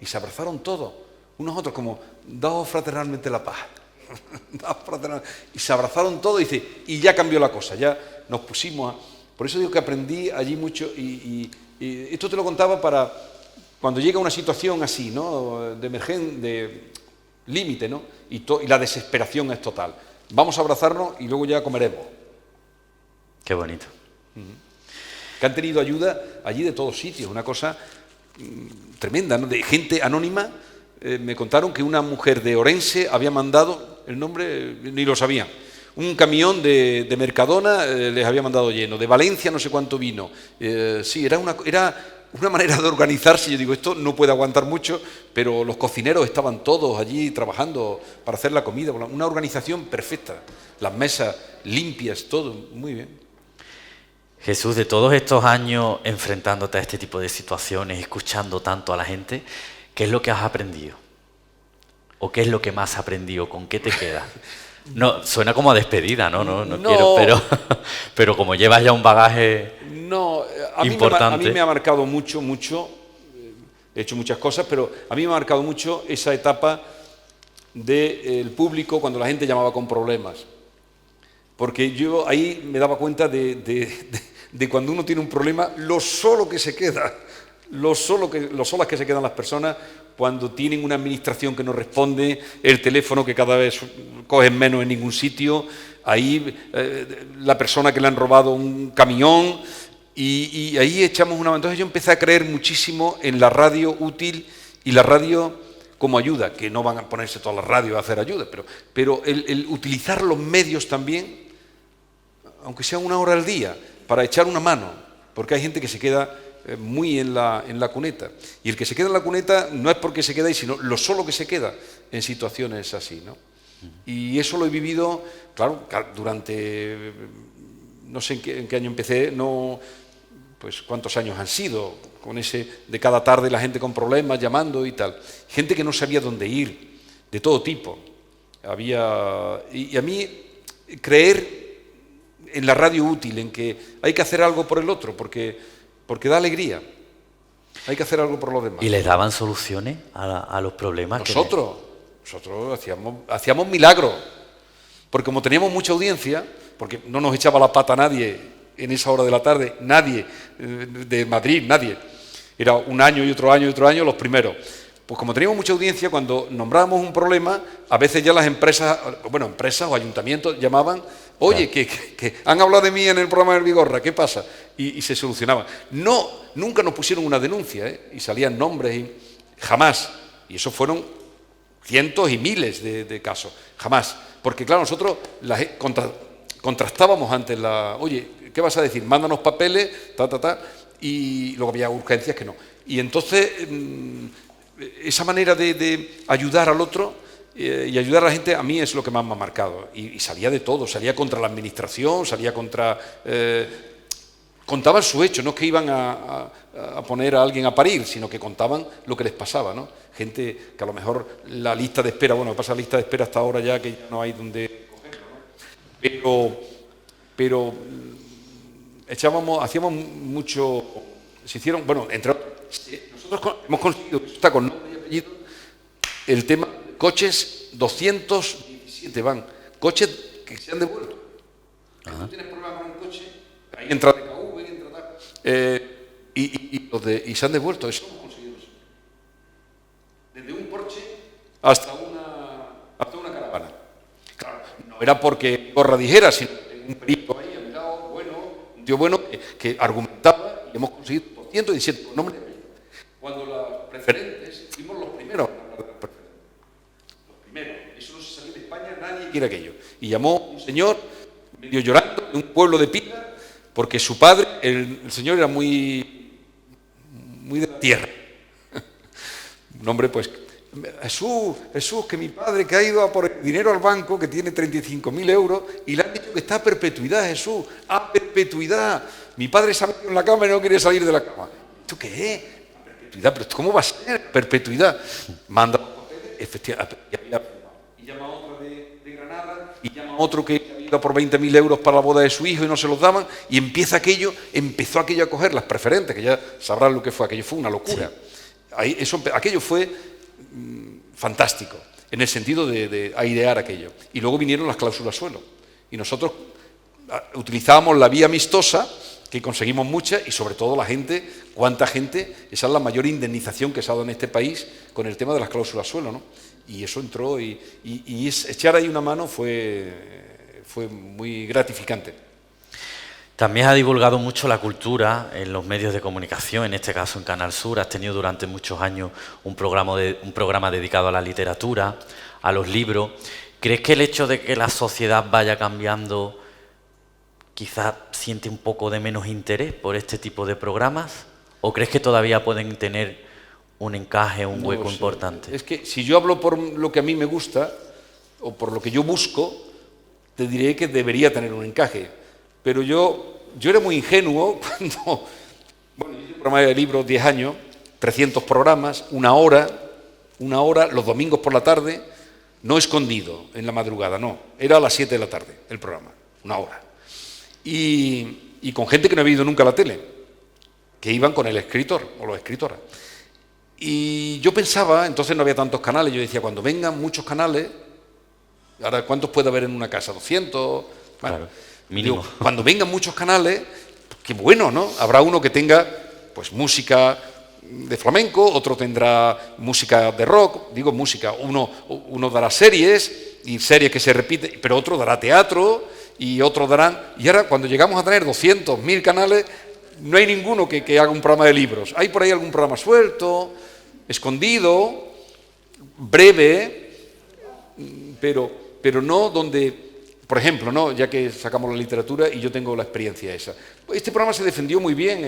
Y se abrazaron todos, unos a otros, como, daos fraternalmente la paz. Y se abrazaron todos y ya cambió la cosa, ya nos pusimos a... Por eso digo que aprendí allí mucho y esto te lo contaba para cuando llega una situación así, ¿no? De emergencia, de límite, ¿no? Y la desesperación es total. Vamos a abrazarnos y luego ya comeremos. Qué bonito. Que han tenido ayuda allí de todos sitios, una cosa tremenda, ¿no? De gente anónima. Me contaron que una mujer de Orense había mandado, el nombre ni lo sabían, un camión de Mercadona les había mandado lleno, de Valencia no sé cuánto vino. Sí, era una manera de organizarse. Yo digo, esto no puede aguantar mucho, pero los cocineros estaban todos allí trabajando para hacer la comida, una organización perfecta, las mesas limpias, todo, muy bien. Jesús, de todos estos años enfrentándote a este tipo de situaciones, escuchando tanto a la gente, ¿qué es lo que has aprendido? ¿O qué es lo que más has aprendido? ¿Con qué te quedas? No, suena como a despedida, ¿no? No quiero, pero como llevas ya un bagaje importante. A mí me ha marcado mucho, he hecho muchas cosas, pero a mí me ha marcado mucho esa etapa del público cuando la gente llamaba con problemas. Porque yo ahí me daba cuenta de cuando uno tiene un problema, lo solas que se quedan las personas cuando tienen una administración que no responde, el teléfono que cada vez cogen menos en ningún sitio, ahí la persona que le han robado un camión y ahí echamos una mano. Entonces yo empecé a creer muchísimo en la radio útil y la radio como ayuda, que no van a ponerse todas las radios a hacer ayuda, pero el utilizar los medios también, aunque sea 1 hora al día, para echar una mano, porque hay gente que se queda muy en la cuneta. Y el que se queda en la cuneta no es porque se queda ahí, sino lo solo que se queda en situaciones así, ¿no? Y eso lo he vivido, claro, durante, no sé en qué año empecé, pues cuántos años han sido, con ese de cada tarde la gente con problemas, llamando y tal. Gente que no sabía dónde ir, de todo tipo. Y a mí creer en la radio útil, en que hay que hacer algo por el otro, porque da alegría. Hay que hacer algo por los demás. ¿Y les daban soluciones a los problemas? Nosotros hacíamos milagros. Porque como teníamos mucha audiencia, porque no nos echaba la pata nadie en esa hora de la tarde, nadie de Madrid, nadie. Era un año y otro año y otro año los primeros. Pues como teníamos mucha audiencia, cuando nombrábamos un problema, a veces ya las empresas o ayuntamientos llamaban, oye, que han hablado de mí en el programa del Vigorra, ¿qué pasa? y se solucionaban. No, nunca nos pusieron una denuncia, y salían nombres, y jamás. Y eso fueron cientos y miles de casos, jamás. Porque claro, nosotros contrastábamos antes oye, ¿qué vas a decir? Mándanos papeles, y luego había urgencias que no. Y entonces, esa manera de ayudar al otro y ayudar a la gente, a mí es lo que más me ha marcado. Y salía de todo, salía contra la administración, salía contra... contaban su hecho, no es que iban a poner a alguien a parir, sino que contaban lo que les pasaba, ¿no? Gente que a lo mejor la lista de espera, bueno, pasa la lista de espera hasta ahora ya que no hay donde cogerlo, ¿no? Pero hacíamos mucho, se hicieron, bueno, nosotros hemos conseguido, está con nombre y apellido, el tema coches 217 van, coches que se han devuelto. Si tú tienes problemas con un coche, ahí entra DKV, entra tal, y se han devuelto, eso hemos conseguido eso. Desde un Porsche hasta una caravana. Claro, no era porque Corra dijera, sino un perito ahí, a mi lado, bueno, un tío bueno, que argumentaba, y hemos conseguido 217 por nombre. Cuando las preferentes, fuimos los primeros a hablar de las preferentes. Los primeros. Eso no se sabía en España, nadie quiere aquello. Y llamó un señor, medio llorando, de un pueblo de Pila, porque su padre, el señor era muy de la tierra. Un hombre, pues, Jesús, que mi padre que ha ido a por el dinero al banco, que tiene 35.000 euros, y le han dicho que está a perpetuidad, Jesús, a perpetuidad. Mi padre se ha metido en la cama y no quiere salir de la cama. ¿Esto qué es? Perpetuidad, pero ¿cómo va a ser perpetuidad? Manda los papeles, efectivamente, y llama a otro de Granada, y llama a otro que ha ido por 20.000 euros para la boda de su hijo y no se los daban, y empezó aquello a coger las preferentes, que ya sabrán lo que fue, aquello fue una locura. Sí. Aquello fue fantástico, en el sentido de airear aquello. Y luego vinieron las cláusulas suelo, y nosotros utilizábamos la vía amistosa, que conseguimos muchas, y sobre todo la gente, cuánta gente, esa es la mayor indemnización que se ha dado en este país con el tema de las cláusulas suelo, ¿no? Y eso entró, y echar ahí una mano fue muy gratificante. También ha divulgado mucho la cultura en los medios de comunicación, en este caso en Canal Sur. Has tenido durante muchos años un programa dedicado a la literatura, a los libros. ¿Crees que el hecho de que la sociedad vaya cambiando quizás siente un poco de menos interés por este tipo de programas? ¿O crees que todavía pueden tener un encaje, un hueco importante? Es que si yo hablo por lo que a mí me gusta, o por lo que yo busco, te diré que debería tener un encaje. Pero yo era muy ingenuo cuando... Bueno, yo hice un programa de libros 10 años, 300 programas, una hora, los domingos por la tarde, no escondido en la madrugada, no. Era a las 7 de la tarde el programa, una hora. Y con gente que no había ido nunca a la tele, que iban con el escritor o la escritora. Y yo pensaba, entonces no había tantos canales, yo decía, cuando vengan muchos canales, ahora, ¿cuántos puede haber en una casa? 200, bueno, claro, mínimo. Digo, cuando vengan muchos canales, qué bueno, ¿no? Habrá uno que tenga, pues, música de flamenco, otro tendrá música de rock, digo música, uno dará series, y series que se repiten, pero otro dará teatro, y otros darán... Y ahora, cuando llegamos a tener 200, 1000 canales, no hay ninguno que haga un programa de libros. Hay por ahí algún programa suelto, escondido, breve, pero no donde... Por ejemplo, ¿no? Ya que sacamos la literatura y yo tengo la experiencia esa. Este programa se defendió muy bien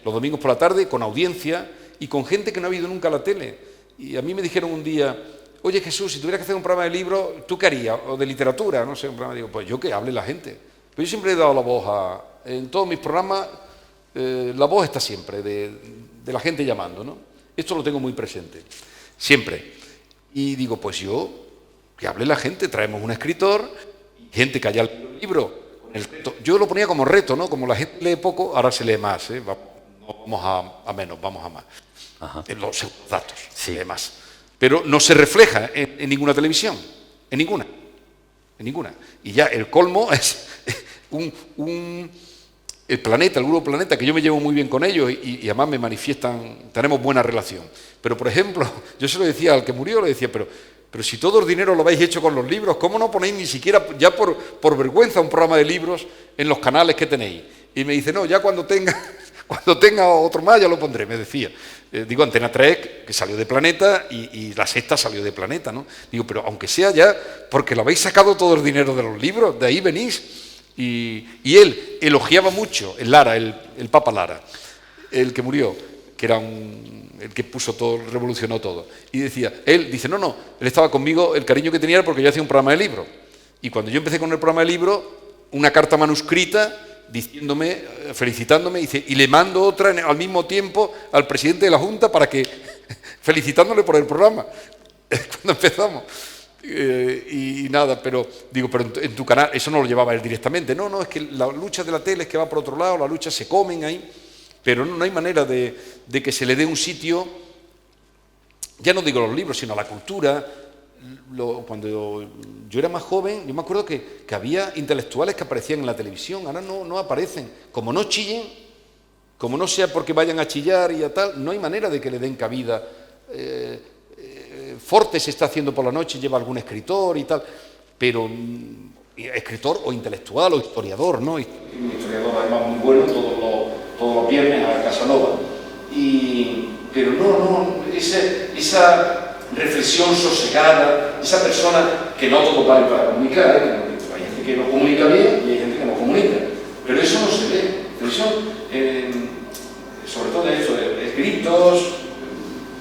los domingos por la tarde, con audiencia y con gente que no ha habido nunca a la tele. Y a mí me dijeron un día, oye Jesús, si tuvieras que hacer un programa de libros, ¿tú qué harías? O de literatura, no sé, un programa. Digo, pues yo que hable la gente. Pero yo siempre he dado la voz en todos mis programas, la voz está siempre, de la gente llamando, ¿no? Esto lo tengo muy presente, siempre. Y digo, pues que hable la gente, traemos un escritor, gente que haya el libro, el reto. Yo lo ponía como reto, ¿no? Como la gente lee poco, ahora se lee más, ¿eh? No vamos a menos, vamos a más. Ajá. En los datos, sí. Se lee más. Pero no se refleja en ninguna televisión, en ninguna. Y ya el colmo es el grupo Planeta, que yo me llevo muy bien con ellos y además me manifiestan, tenemos buena relación. Pero, por ejemplo, yo se lo decía al que murió, le decía, pero si todo el dinero lo habéis hecho con los libros, ¿cómo no ponéis ni siquiera, ya por vergüenza, un programa de libros en los canales que tenéis? Y me dice, no, ya cuando tenga otro más ya lo pondré, me decía. Digo, Antena 3, que salió de Planeta, y La Sexta salió de Planeta, ¿no? Digo, pero aunque sea ya, porque lo habéis sacado todo el dinero de los libros, de ahí venís. Y él elogiaba mucho, el Lara, el Papa Lara, el que murió, que era el que puso todo, revolucionó todo. Y él dice, no, él estaba conmigo, el cariño que tenía era porque yo hacía un programa de libros. Y cuando yo empecé con el programa de libros, una carta manuscrita diciéndome, felicitándome, dice, y le mando otra al mismo tiempo al presidente de la Junta felicitándole por el programa, cuando empezamos. Y nada, pero en tu canal, eso no lo llevaba él directamente. No, es que la lucha de la tele es que va por otro lado, la lucha se comen ahí, pero no hay manera de que se le dé un sitio, ya no digo los libros, sino a la cultura. Cuando yo era más joven, yo me acuerdo que había intelectuales que aparecían en la televisión, ahora no aparecen. Como no chillen, como no sea porque vayan a chillar y a tal, no hay manera de que le den cabida. Forte se está haciendo por la noche, lleva algún escritor y tal, pero escritor o intelectual o historiador, ¿no? Un historiador además muy bueno, todos los viernes a Casanova. Pero esa reflexión sosegada, esa persona que no todo vale para comunicar, hay gente que no comunica bien y hay gente que no comunica, pero eso no se ve, eso, sobre todo eso, escritos,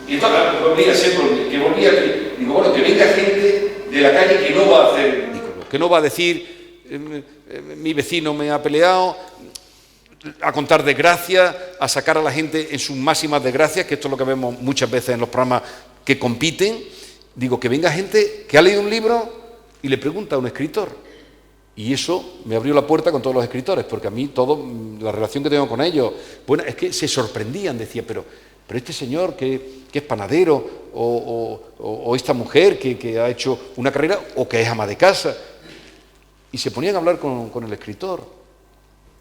y entonces volvía siempre, que volvía aquí, digo, bueno, que venga gente de la calle que no va a hacer, que no va a decir, mi vecino me ha peleado, a contar desgracias, a sacar a la gente en sus máximas desgracias, que esto es lo que vemos muchas veces en los programas que compiten. Digo, que venga gente que ha leído un libro y le pregunta a un escritor. Y eso me abrió la puerta con todos los escritores, porque a mí la relación que tengo con ellos, bueno, es que se sorprendían, decía, pero este señor que es panadero, o esta mujer que ha hecho una carrera, o que es ama de casa, y se ponían a hablar con el escritor,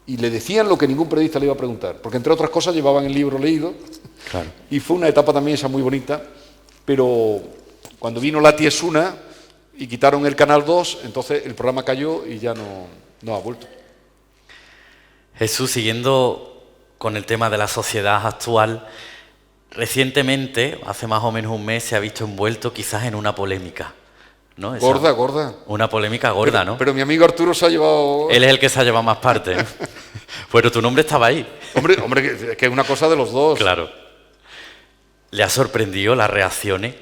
y le decían lo que ningún periodista le iba a preguntar, porque entre otras cosas llevaban el libro leído, claro. Y fue una etapa también esa muy bonita, pero cuando vino Lati Esuna y quitaron el Canal 2, entonces el programa cayó y ya no ha vuelto. Jesús, siguiendo con el tema de la sociedad actual, recientemente, hace más o menos un mes, se ha visto envuelto quizás en una polémica, ¿no? Gorda. Una polémica gorda, ¿no? Pero mi amigo Arturo se ha llevado... Él es el que se ha llevado más parte, ¿no? Pero tu nombre estaba ahí. Hombre, que es una cosa de los dos. Claro. ¿Le ha sorprendido las reacciones?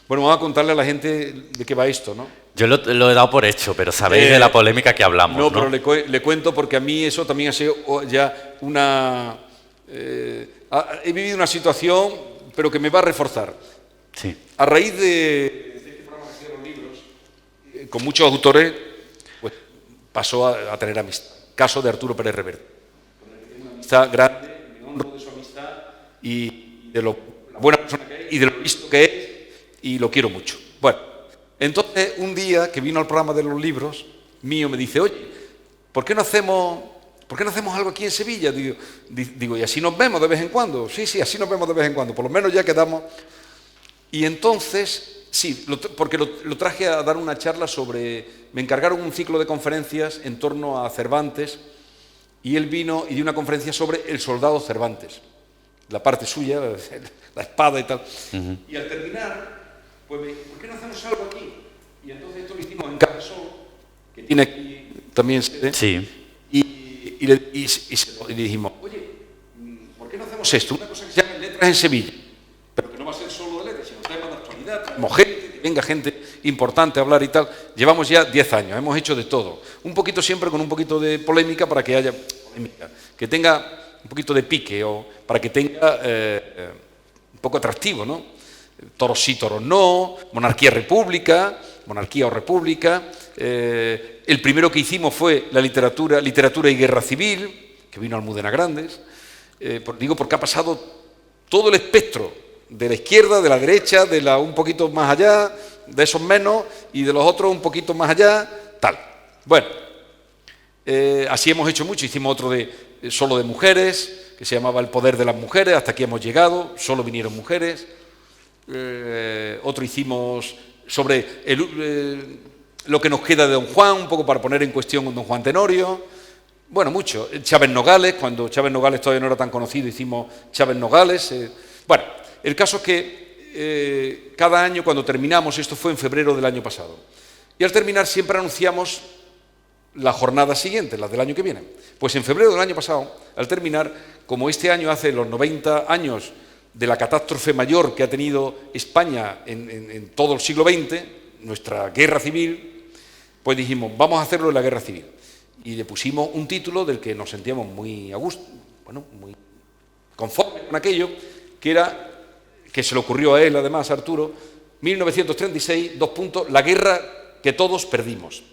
Bueno, vamos a contarle a la gente de qué va esto, ¿no? Yo lo he dado por hecho, pero sabéis de la polémica que hablamos, ¿no? Pero le cuento porque a mí eso también ha sido ya una... he vivido una situación, pero que me va a reforzar. Sí. A raíz de este programa que hacían los libros, con muchos autores, pues pasó a tener amistad. Caso de Arturo Pérez Reverte. Una amistad grande, me honro de su amistad y de lo buena persona que es y de lo listo que es, y lo quiero mucho. Bueno, entonces un día que vino al programa de los libros mío me dice, oye, ¿por qué no hacemos algo aquí en Sevilla? Digo, y así nos vemos de vez en cuando. Sí, así nos vemos de vez en cuando, por lo menos ya quedamos. Y entonces, sí, porque lo traje a dar una charla me encargaron un ciclo de conferencias en torno a Cervantes, y él vino y dio una conferencia sobre el soldado Cervantes, la parte suya, la espada y tal. Uh-huh. Y al terminar, pues me dijo, ¿por qué no hacemos algo aquí? Y entonces esto lo hicimos en Cajasol, que tiene aquí también sede. Sí. Y le dijimos, oye, ¿por qué no hacemos esto? Una cosa que se llama Letras en Sevilla, pero que no va a ser solo de letras, sino temas de actualidad, traemos gente, que venga gente importante a hablar y tal. Llevamos ya 10 años, hemos hecho de todo. Un poquito siempre con un poquito de polémica para que haya polémica, que tenga un poquito de pique, o para que tenga un poco atractivo, ¿no? Toros sí, toros no, monarquía o república. El primero que hicimos fue la literatura y guerra civil, que vino Almudena Grandes. Porque ha pasado todo el espectro, de la izquierda, de la derecha, de la un poquito más allá, de esos menos, y de los otros un poquito más allá, tal. Bueno, así hemos hecho mucho. Hicimos otro solo de mujeres, que se llamaba El poder de las mujeres, hasta aquí hemos llegado, solo vinieron mujeres. Otro hicimos sobre lo que nos queda de Don Juan, un poco para poner en cuestión Don Juan Tenorio. Bueno, mucho. Chávez Nogales, cuando Chávez Nogales todavía no era tan conocido, hicimos Chávez Nogales. Bueno, el caso es que cada año cuando terminamos, esto fue en febrero del año pasado, y al terminar siempre anunciamos la jornada siguiente, la del año que viene. Pues en febrero del año pasado, al terminar, como este año hace los 90 años de la catástrofe mayor que ha tenido España en todo el siglo XX, nuestra guerra civil, pues dijimos, vamos a hacerlo en la guerra civil. Y le pusimos un título del que nos sentíamos muy a gusto, bueno, muy conformes con aquello, que era, que se le ocurrió a él además, a Arturo, 1936, la guerra que todos perdimos.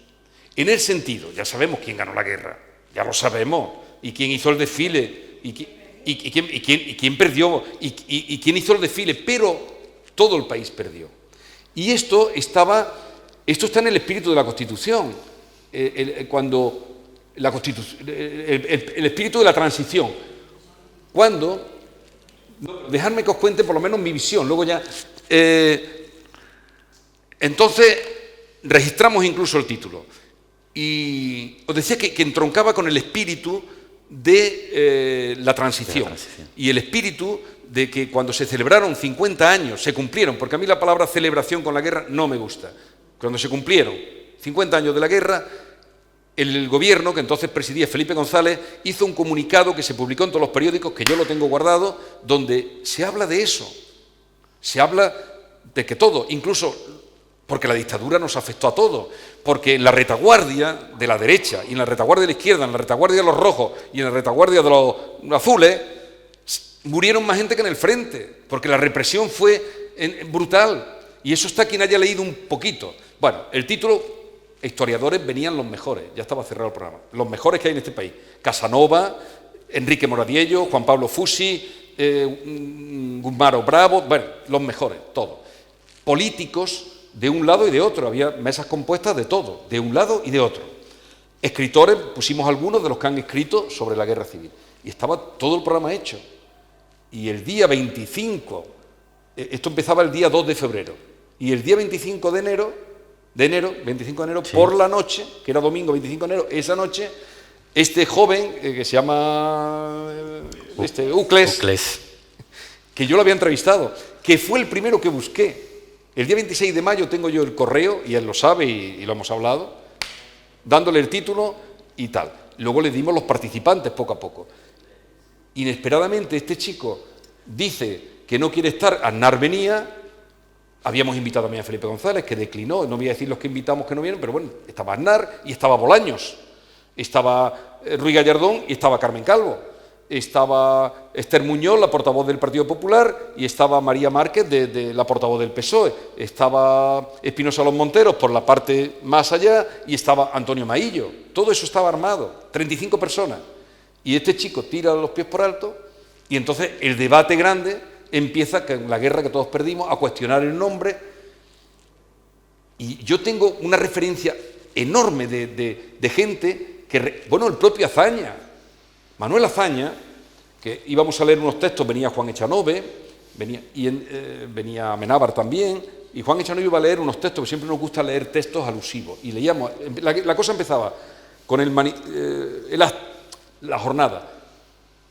En el sentido, ya sabemos quién ganó la guerra, ya lo sabemos, y quién hizo el desfile, y quién perdió, y quién hizo el desfile, pero todo el país perdió. Y esto está en el espíritu de la Constitución, el espíritu de la transición. Dejadme que os cuente por lo menos mi visión, luego ya... entonces, registramos incluso el título. Y os decía que entroncaba con el espíritu de la transición. Y el espíritu de que cuando se celebraron 50 años, se cumplieron, porque a mí la palabra celebración con la guerra no me gusta. Cuando se cumplieron 50 años de la guerra, el gobierno, que entonces presidía Felipe González, hizo un comunicado que se publicó en todos los periódicos, que yo lo tengo guardado, donde se habla de eso. Se habla de que todo, incluso... porque la dictadura nos afectó a todos, porque en la retaguardia de la derecha, y en la retaguardia de la izquierda, en la retaguardia de los rojos y en la retaguardia de los azules, murieron más gente que en el frente, porque la represión fue brutal, y eso está quien haya leído un poquito. Bueno, el título, historiadores, venían los mejores, ya estaba cerrado el programa, los mejores que hay en este país, Casanova, Enrique Moradiello, Juan Pablo Fusi, Gumaro Bravo, bueno, los mejores, todos, políticos, de un lado y de otro, había mesas compuestas de todo, de un lado y de otro. Escritores, pusimos algunos de los que han escrito sobre la guerra civil. Y estaba todo el programa hecho. Y el día 25, esto empezaba el día 2 de febrero, y el día 25 de enero, 25 de enero, sí, por la noche, que era domingo 25 de enero, esa noche, este joven, que se llama Ucles, que yo lo había entrevistado, que fue el primero que busqué. El día 26 de mayo tengo yo el correo, y él lo sabe y lo hemos hablado, dándole el título y tal. Luego le dimos los participantes poco a poco. Inesperadamente este chico dice que no quiere estar, Aznar venía, habíamos invitado también a Felipe González, que declinó, no voy a decir los que invitamos que no vienen, pero bueno, estaba Aznar y estaba Bolaños, estaba Ruiz Gallardón y estaba Carmen Calvo. Estaba Esther Muñoz, la portavoz del Partido Popular, y estaba María Márquez, de la portavoz del PSOE, estaba Espinosa Los Monteros por la parte más allá, y estaba Antonio Maillo. Todo eso estaba armado, 35 personas. Y este chico tira los pies por alto, y entonces el debate grande empieza con la guerra que todos perdimos, a cuestionar el nombre. Y yo tengo una referencia enorme de gente que... Bueno, el propio Azaña, Manuel Azaña, que íbamos a leer unos textos, venía Juan Echanove, venía Amenábar también, y Juan Echanove iba a leer unos textos, que siempre nos gusta leer textos alusivos, y leíamos, la cosa empezaba con la jornada,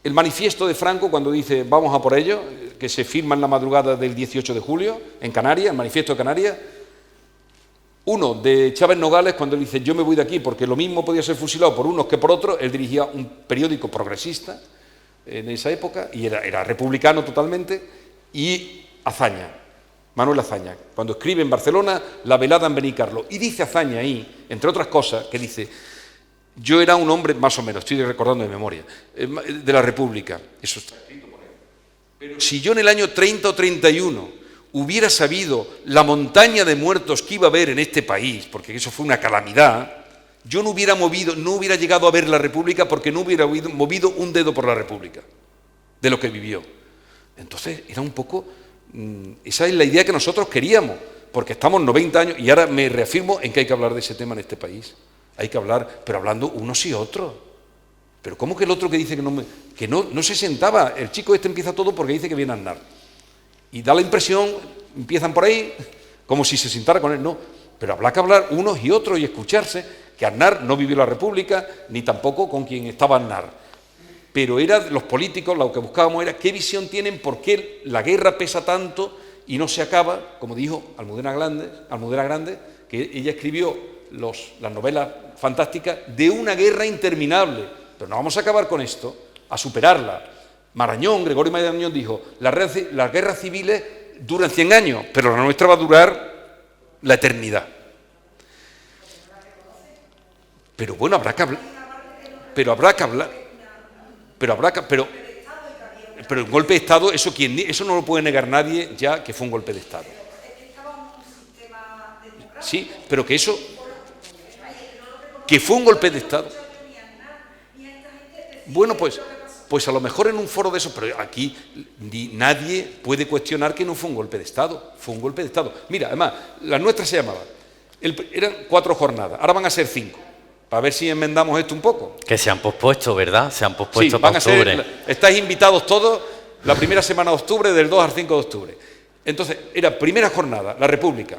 el manifiesto de Franco cuando dice vamos a por ello, que se firma en la madrugada del 18 de julio, en Canarias, el manifiesto de Canarias. Uno de Chávez Nogales, cuando él dice yo me voy de aquí porque lo mismo podía ser fusilado por unos que por otros, él dirigía un periódico progresista en esa época y era republicano totalmente, y Azaña, Manuel Azaña, cuando escribe en Barcelona La velada en Benicarló, y dice Azaña ahí, entre otras cosas, que dice yo era un hombre, más o menos, estoy recordando de memoria, de la República, eso está escrito por él, pero si yo en el año 30 o 31 hubiera sabido la montaña de muertos que iba a haber en este país, porque eso fue una calamidad, yo no hubiera llegado a ver la República porque no hubiera movido un dedo por la República, de lo que vivió. Entonces, era un poco, esa es la idea que nosotros queríamos, porque estamos 90 años, y ahora me reafirmo en que hay que hablar de ese tema en este país. Hay que hablar, pero hablando unos y otros. Pero ¿cómo que el otro que dice que no se sentaba? El chico este empieza todo porque dice que viene a Aznar. Y da la impresión, empiezan por ahí, como si se sentara con él, no, pero habrá que hablar unos y otros y escucharse, que Aznar no vivió la República, ni tampoco con quien estaba Aznar. Pero los políticos, lo que buscábamos era qué visión tienen, por qué la guerra pesa tanto y no se acaba, como dijo Almudena Grande, que ella escribió las novelas fantásticas de una guerra interminable. Pero no vamos a acabar con esto, a superarla. Gregorio Marañón dijo, las guerras civiles duran 100 años, pero la nuestra va a durar la eternidad. Pero bueno, habrá que hablar. Pero el golpe de Estado, eso no lo puede negar nadie ya que fue un golpe de Estado. Sí, pero que fue un golpe de Estado. Bueno, pues a lo mejor en un foro de esos, pero aquí nadie puede cuestionar que no fue un golpe de Estado. Fue un golpe de Estado. Mira, además, la nuestra se llamaba, eran 4 jornadas, ahora van a ser 5. Para ver si enmendamos esto un poco. Que se han pospuesto, ¿verdad? Se han pospuesto sí, van para a ser, octubre. Estáis invitados todos la primera semana de octubre, del 2 al 5 de octubre. Entonces, era primera jornada, la República,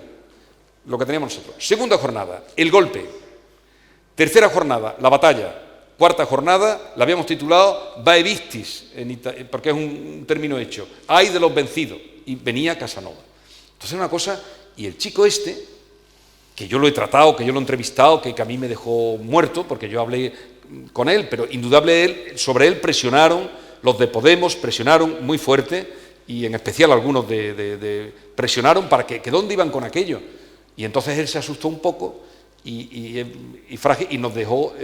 lo que teníamos nosotros. Segunda jornada, el golpe. Tercera jornada, la batalla. Cuarta jornada, la habíamos titulado Vae Victis, porque es un término hecho. Ay de los vencidos. Y venía Casanova. Entonces, una cosa, y el chico que yo lo he tratado, que yo lo he entrevistado, que a mí me dejó muerto, porque yo hablé con él, pero sobre él presionaron, los de Podemos presionaron muy fuerte, y en especial algunos presionaron para que dónde iban con aquello. Y entonces él se asustó un poco y nos dejó,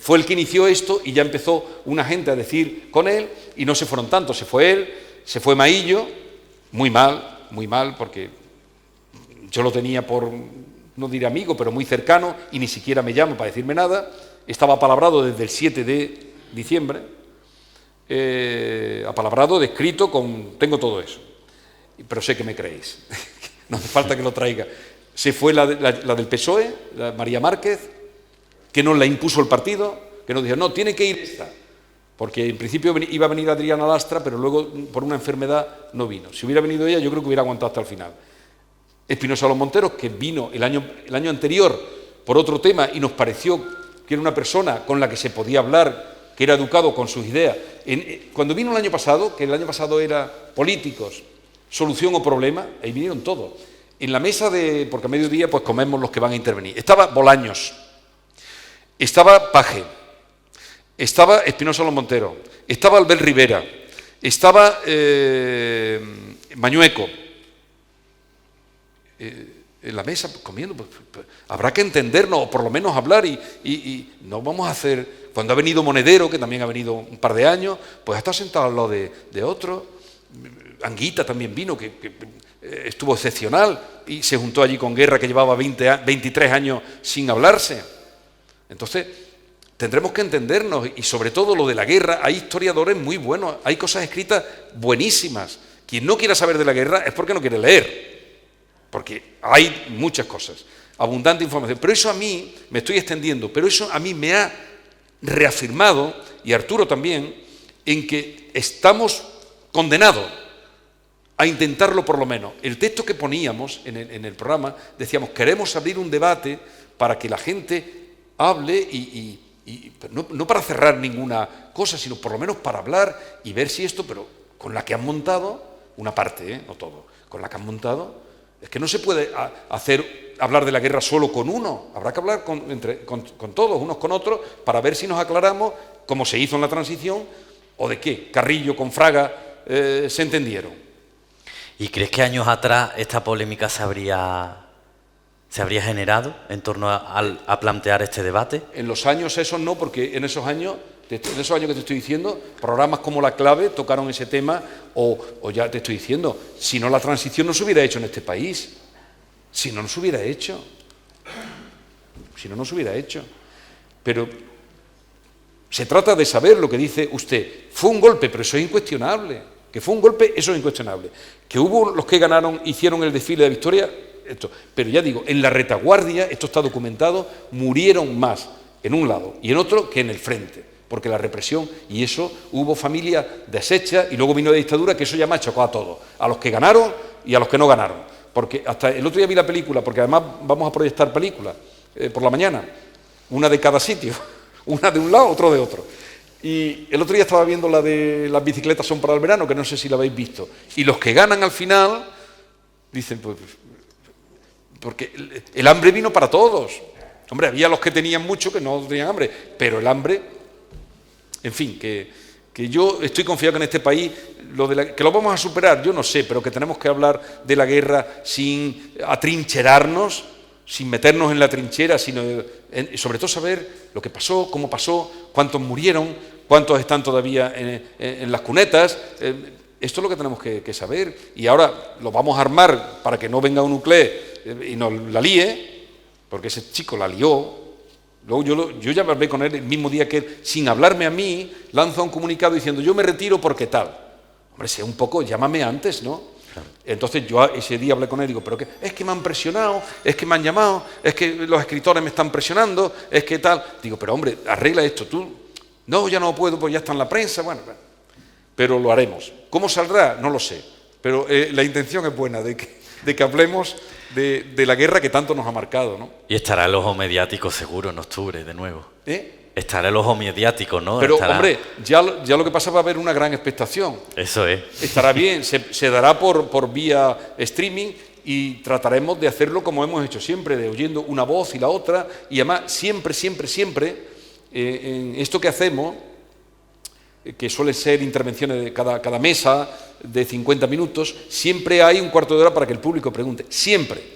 fue el que inició esto, y ya empezó una gente a decir con él, y no se fueron tantos, se fue él, se fue Maillo, muy mal, porque yo lo tenía no diré amigo, pero muy cercano, y ni siquiera me llama para decirme nada. Estaba apalabrado desde el 7 de diciembre, apalabrado, descrito, tengo todo eso. Pero sé que me creéis, no hace falta que lo traiga. Se fue la del PSOE, la María Márquez, que nos la impuso el partido, que nos dijo, no, tiene que ir esta, porque en principio iba a venir Adriana Lastra, pero luego por una enfermedad no vino. Si hubiera venido ella, yo creo que hubiera aguantado hasta el final. Espinosa Los Monteros, que vino el año anterior por otro tema y nos pareció que era una persona con la que se podía hablar, que era educado con sus ideas. Cuando vino el año pasado, que el año pasado era políticos, solución o problema, ahí vinieron todos. En la mesa porque a mediodía pues comemos los que van a intervenir. Estaba Bolaños, estaba Paje, estaba Espinosa Los Monteros, estaba Albert Rivera, estaba Mañueco. En la mesa comiendo, pues, habrá que entendernos o por lo menos hablar y no vamos a hacer. Cuando ha venido Monedero, que también ha venido un par de años, pues ha estado sentado al lado de otro. Anguita también vino, que estuvo excepcional y se juntó allí con Guerra, que llevaba 23 años sin hablarse. Entonces tendremos que entendernos, y sobre todo lo de la guerra, hay historiadores muy buenos, hay cosas escritas buenísimas. Quien no quiera saber de la guerra es porque no quiere leer. Porque hay muchas cosas, abundante información. Pero eso a mí, me estoy extendiendo, pero eso a mí me ha reafirmado, y Arturo también, en que estamos condenados a intentarlo por lo menos. El texto que poníamos en el programa, decíamos, queremos abrir un debate para que la gente hable y no para cerrar ninguna cosa, sino por lo menos para hablar y ver si esto, pero con la que han montado, una parte, no todo, con la que han montado. Es que no se puede hablar de la guerra solo con uno, habrá que hablar con todos, unos con otros, para ver si nos aclaramos cómo se hizo en la transición o de qué Carrillo con Fraga se entendieron. ¿Y crees que años atrás esta polémica se habría generado en torno a plantear este debate? En los años esos no, porque en esos años que te estoy diciendo, programas como La Clave tocaron ese tema, o ya te estoy diciendo, si no la transición no se hubiera hecho en este país, si no se hubiera hecho. Pero se trata de saber lo que dice usted. Fue un golpe, pero eso es incuestionable. Que fue un golpe, eso es incuestionable. Que hubo los que ganaron, hicieron el desfile de victoria, pero ya digo, en la retaguardia, esto está documentado, murieron más en un lado y en otro que en el frente. Porque la represión, y eso, hubo familias deshechas, y luego vino la dictadura, que eso ya machacó a todos, a los que ganaron y a los que no ganaron. Porque hasta el otro día vi la película, porque además vamos a proyectar películas por la mañana, una de cada sitio, una de un lado, otro de otro. Y el otro día estaba viendo la de las bicicletas son para el verano, que no sé si la habéis visto. Y los que ganan al final dicen, pues, porque el hambre vino para todos. Hombre, había los que tenían mucho que no tenían hambre, pero el hambre, en fin, que yo estoy confiado que en este país, que lo vamos a superar, yo no sé, pero que tenemos que hablar de la guerra sin atrincherarnos, sin meternos en la trinchera, sino sobre todo saber lo que pasó, cómo pasó, cuántos murieron, cuántos están todavía en las cunetas. Esto es lo que tenemos que saber, y ahora lo vamos a armar para que no venga un nuclear y nos la líe, porque ese chico la lió. Luego yo ya hablé con él el mismo día que él, sin hablarme a mí, lanza un comunicado diciendo yo me retiro porque tal. Hombre, sea un poco, llámame antes, ¿no? Claro. Entonces yo ese día hablé con él y digo, pero ¿qué? Es que me han presionado, es que me han llamado, es que los escritores me están presionando, es que tal. Digo, pero hombre, arregla esto tú. No, ya no puedo, pues ya está en la prensa, bueno, pero lo haremos. ¿Cómo saldrá? No lo sé, pero la intención es buena de que hablemos de la guerra que tanto nos ha marcado, ¿no? Y estará el ojo mediático seguro en octubre de nuevo. Estará el ojo mediático, ¿no? Pero, hombre, ya lo que pasa va a haber una gran expectación. Eso es. Estará bien, se dará por vía streaming y trataremos de hacerlo como hemos hecho siempre, de oyendo una voz y la otra, y además siempre, en esto que hacemos, que suele ser intervenciones de cada mesa de 50 minutos, siempre hay un cuarto de hora para que el público pregunte. Siempre.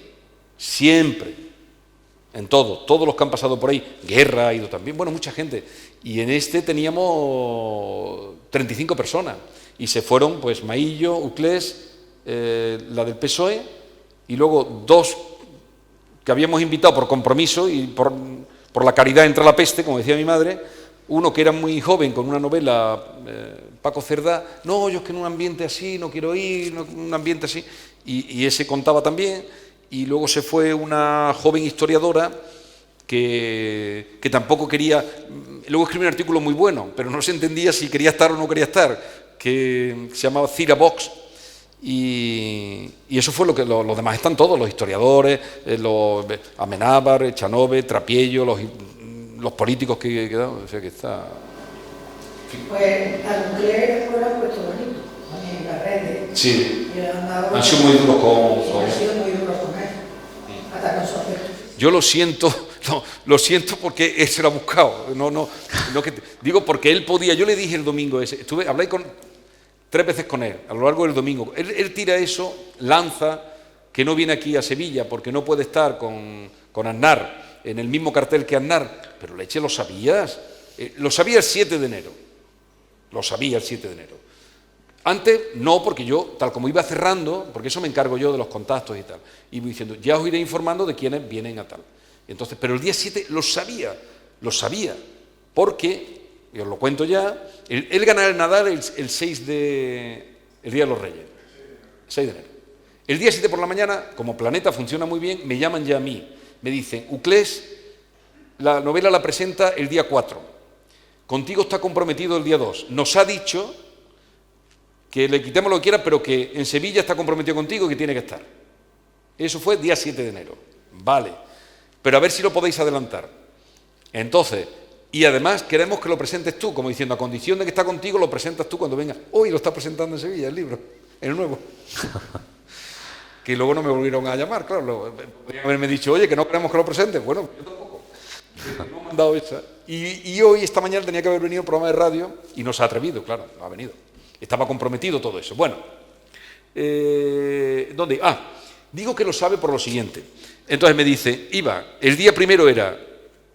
En todos los que han pasado por ahí. Guerra ha ido también, bueno, mucha gente. Y en este teníamos 35 personas. Y se fueron, pues, Maillo, Uclés, la del PSOE, y luego 2 que habíamos invitado por compromiso y por la caridad entra la peste, como decía mi madre. Uno que era muy joven con una novela, Paco Cerdá, no, yo es que en un ambiente así no quiero ir, un ambiente así, y ese contaba también. Y luego se fue una joven historiadora que tampoco quería, luego escribió un artículo muy bueno, pero no se entendía si quería estar o no quería estar, que se llamaba Cira Vox, y eso fue lo que los demás están todos, los historiadores, Amenábar, Echanove, Trapiello, los políticos que quedaron, o sea que está... Pues a Nuclear después lo han puesto bonito, en las redes. Sí, han sido muy duros con él, hasta con su afecto. Yo lo siento porque él se lo ha buscado, digo porque él podía, yo le dije el domingo ese, hablé 3 veces con él, a lo largo del domingo, él tira eso, lanza, que no viene aquí a Sevilla porque no puede estar con Aznar, en el mismo cartel que Aznar, pero Leche, lo sabías, lo sabía el 7 de enero, Antes no, porque yo, tal como iba cerrando, porque eso me encargo yo de los contactos y tal, y voy diciendo, ya os iré informando de quiénes vienen a tal. Entonces, pero el día 7 lo sabía, porque, y os lo cuento ya, él ganará el Nadal el 6 el Día de los Reyes, 6 de enero. El día 7 por la mañana, como Planeta funciona muy bien, me llaman ya a mí. Me dicen, Uclés, la novela la presenta el día 4. Contigo está comprometido el día 2. Nos ha dicho que le quitemos lo que quiera, pero que en Sevilla está comprometido contigo y que tiene que estar. Eso fue día 7 de enero. Vale. Pero a ver si lo podéis adelantar. Entonces, y además queremos que lo presentes tú, como diciendo, a condición de que está contigo, lo presentas tú cuando venga. Hoy lo está presentando en Sevilla, el libro, el nuevo. Que luego no me volvieron a llamar, claro. Podrían haberme dicho, oye, que no queremos que lo presentes. Bueno, yo tampoco. No me han dado esa. Y hoy, esta mañana, tenía que haber venido el programa de radio y no se ha atrevido, claro, no ha venido. Estaba comprometido todo eso. Bueno, ¿dónde? Digo que lo sabe por lo siguiente. Entonces me dice, el día primero era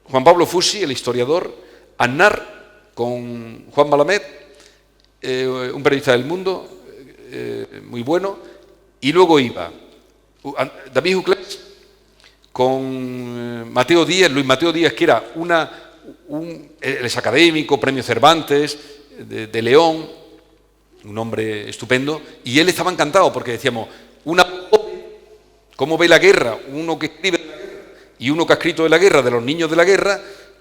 Juan Pablo Fusi, el historiador, Aznar con Juan Balamet, un periodista del Mundo, muy bueno. Y luego iba David Uclés con Mateo Díaz, Luis Mateo Díaz, que era él es académico, premio Cervantes, de León, un hombre estupendo, y él estaba encantado porque decíamos, ¿cómo ve la guerra? Uno que escribe de la guerra y uno que ha escrito de la guerra, de los niños de la guerra,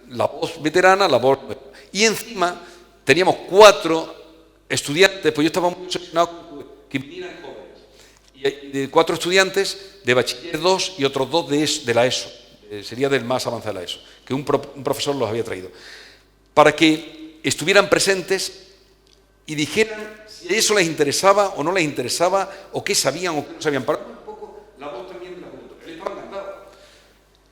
la voz veterana, la voz... Y encima teníamos 4 estudiantes, pues yo estaba muy obsesionado que vinieran jóvenes, y de 4 estudiantes de bachiller 2 y otros 2 de la ESO, sería del más avanzado de la ESO, que un profesor los había traído, para que estuvieran presentes y dijeran si a eso les interesaba o no les interesaba, o qué sabían o qué no sabían. Para un poco la voz también de la juventud. Él estaba encantado.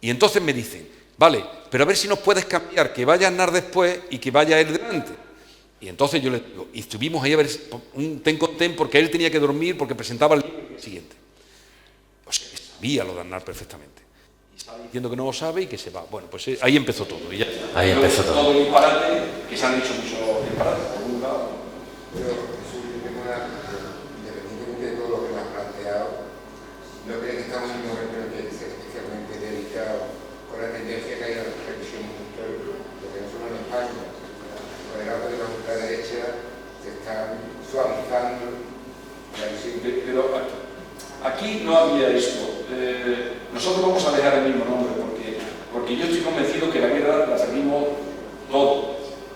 Y entonces me dicen, vale, pero a ver si nos puedes cambiar, que vaya Aznar después y que vaya él delante. Y entonces yo le digo, y estuvimos ahí a ver un ten con ten, porque él tenía que dormir, porque presentaba el día siguiente. O sea, que sabía lo de Aznar perfectamente. Y estaba diciendo que no lo sabe y que se va. Bueno, pues ahí empezó todo. Y ya. Ahí empezó todo. Todo el disparate, que se han dicho muchos disparates por un lado. Pero Jesús, yo tengo una cuestión, independientemente de todo lo que me has planteado, ¿no crees que estamos en un momento en el que hay que ser especialmente delicado con la tendencia que hay a la represión histórica? Porque no solo en España, con el auge de la ultraderecha se están suavizando la visión. Pero aquí no había esto. Nosotros vamos a dejar el mismo nombre porque yo estoy convencido que la guerra la perdimos todos.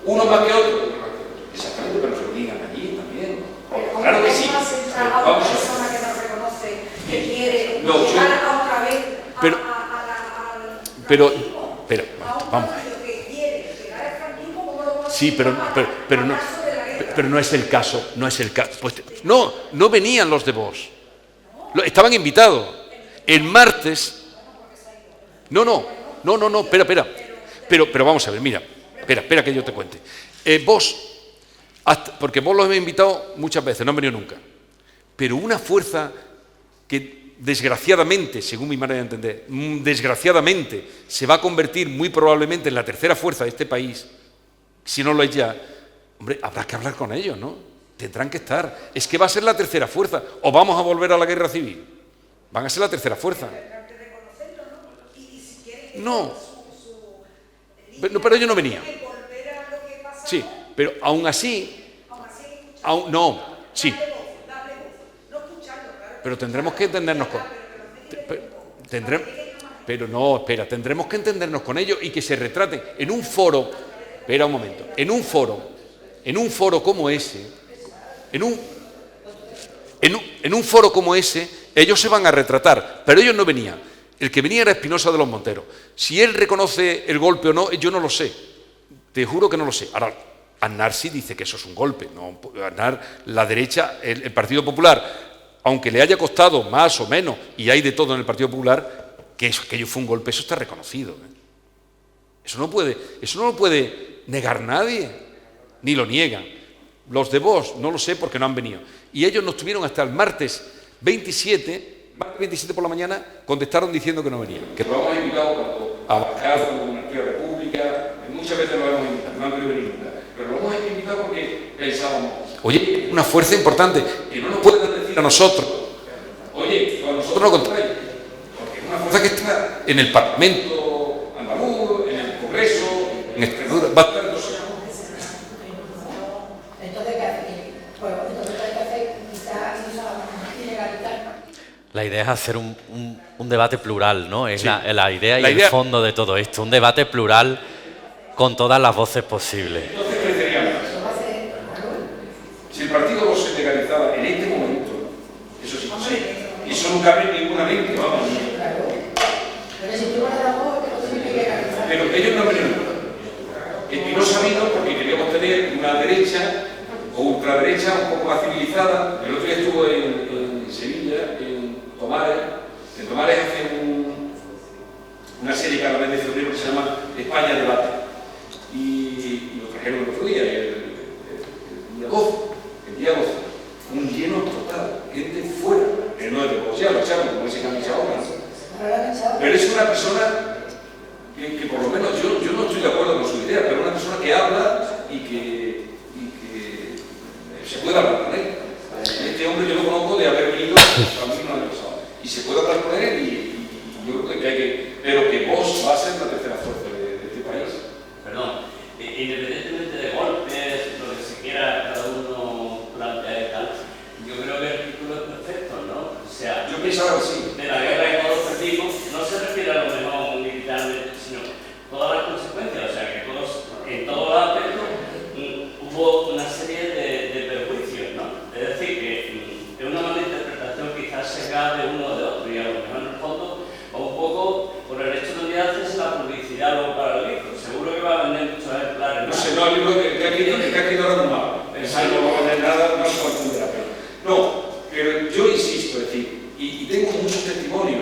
Uno más que otro. Exactamente, pero se lo digan allí también. Claro que sí. A una persona que nos reconoce, que quiere llegar a otra vez Pero, vamos. Sí, pero no es el caso, no es el caso. Pues, no venían los de Vox. Estaban invitados. El martes. No, espera. Pero vamos a ver, mira. Espera que yo te cuente. Vox, porque Vox los hemos invitado muchas veces, no han venido nunca. Pero una fuerza que desgraciadamente, según mi manera de entender, desgraciadamente se va a convertir muy probablemente en la tercera fuerza de este país, si no lo es ya, hombre, habrá que hablar con ellos, ¿no? Tendrán que estar. Es que va a ser la tercera fuerza. O vamos a volver a la guerra civil. Van a ser la tercera fuerza. No. Pero ellos no venían. Sí, pero aún así... no, sí. Pero tendremos que entendernos con... tendremos que entendernos con ellos y que se retraten en un foro... Espera un momento. En un foro como ese... En un foro como ese, ellos se van a retratar, pero ellos no venían. El que venía era Espinosa de los Monteros. Si él reconoce el golpe o no, yo no lo sé. Te juro que no lo sé. Ahora, Aznar sí dice que eso es un golpe. No, Aznar, la derecha, el Partido Popular, aunque le haya costado más o menos, y hay de todo en el Partido Popular, que aquello fue un golpe, eso está reconocido. Eso no lo puede negar nadie, ni lo niegan. Los de Vox no lo sé porque no han venido. Y ellos nos tuvieron hasta el martes 27 por la mañana, contestaron diciendo que no venían. Que lo hemos invitado a bajar de la Monarquía República, muchas veces lo hemos invitado, no han querido venir nunca. Pero lo hemos invitado porque pensábamos, oye, una fuerza importante, que no nos pueden decir a nosotros, oye, a nosotros no contrario, porque es una fuerza que está en el Parlamento andaluz, en el Congreso, en Extremadura, va a estar en dos años. Entonces, ¿qué hace? Bueno, entonces hay que hacer quizás ilegalizar. La idea es hacer un debate plural, ¿no? Es sí. la idea y el fondo de todo esto. Un debate plural con todas las voces posibles. Entonces crecería más. Si el partido no se legalizaba en este momento, eso sí, y eso no cabe en ninguna mente, vamos. Pero si tú vas a la voz, que no tiene que legalizar. Pero ellos no han venido. Espinosa vino porque queríamos tener una derecha o ultraderecha un poco más civilizada. El otro día estuvo en Sevilla, en Tomares. En Tomares hacen una serie cada mes de febrero que se llama España Debate. Y lo trajeron el otro día, el día 12. Un lleno total, gente fuera. El 9 de Bogotá, lo echaron, como ese que han echado ahora. Pero es una persona que por lo menos yo no estoy de acuerdo con su idea, pero una persona que habla y que se puede hablar con él. Este hombre yo lo conozco de haber venido a mí no año pasado. Y se puede hablar con él y yo creo que hay que... Pero que Vox va a ser la tercera fuerza de este país. Perdón, independientemente de golpes, lo que se quiera cada uno plantear y tal, yo creo que el título es perfecto, ¿no? O sea, yo pensaba que sí. De la guerra que todos perdimos, no se refiere a lo mejor militarmente, sino todas las consecuencias, o sea, que todos, en todos los aspectos hubo una serie de perjuicios, ¿no? Es decir, que es una mala interpretación quizás sesgada de uno o de otro, y a lo mejor en el fondo, o un poco por el hecho de que haces la publicidad luego para el libro. no va a poner nada, no se va a entender la pena. No, pero yo insisto, es decir, y tengo muchos testimonios,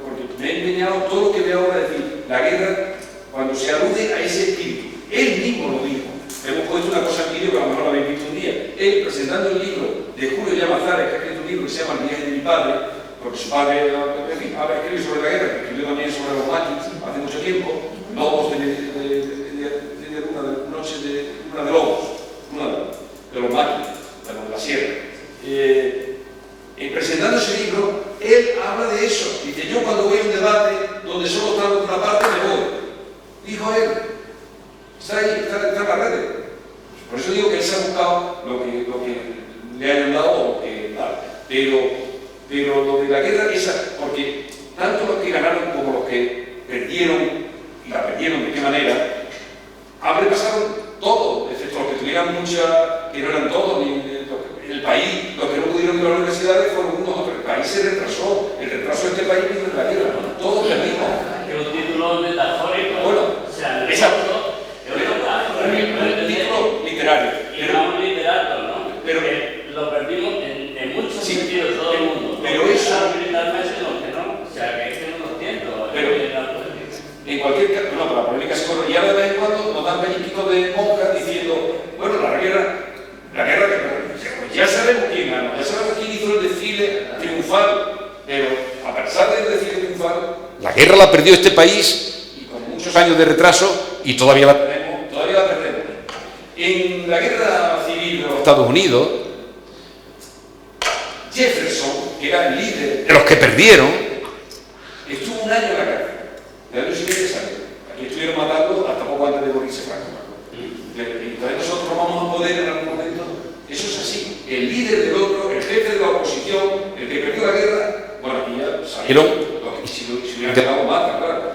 porque me he empeñado todo lo que veo ahora, es decir, la guerra, cuando se alude a ese espíritu, él mismo lo dijo. Hemos puesto una cosa en vídeo que a lo mejor lo habéis visto un día. Él, presentando el libro de Julio Llamazares, que ha escrito un libro que se llama El viaje de mi padre, porque su padre había escrito sobre la guerra, que escribió también sobre los maquis hace mucho tiempo, Lobos de una de Lobos, de los maquis, de la sierra. Presentando ese libro, él habla de eso. Dice, yo cuando voy a un debate donde solo está de una parte, me voy. Dijo él. Está ahí, está en la red. Por eso digo que él se ha buscado lo que le ha ayudado o lo que tal. Pero lo de la guerra, porque tanto los que ganaron como los que perdieron, y la perdieron de qué manera, hambre pasaron todos, excepto los que tuvieran mucha, que no eran todos, ni el país, los que no pudieron ir a las universidades fueron unos otros. El país se retrasó, el retraso de este país vino de la guerra, todos perdimos. Que un título metafórico. Bueno, o sea, exacto. El título literario. Era un literato, ¿no? Pero lo perdimos en muchos sí, sentidos, todo el mundo. Pero eso. Militarmente, los que no. O sea, que es que no lo entiendo. Pero en cualquier caso, no, la polémica se corre. Y ahora de vez en cuando nos dan pellizquitos de monjas diciendo, bueno, la guerra que ya sabemos quién ganó, ya sabemos quién hizo el desfile triunfal, pero a pesar del desfile triunfal, la guerra la perdió este país y con muchos años de retraso y todavía la perdemos. En la guerra civil de los Estados Unidos, Jefferson, que era el líder de los que perdieron, estuvo un año en la cárcel. El año siguiente salió. Aquí estuvieron matando hasta poco antes de morirse Franco. Entonces nosotros vamos a poder en algún momento. Eso es así. El líder del otro, el jefe de la oposición, el que perdió la guerra, bueno, aquí ya salieron los que si hubieran quedado más, claro.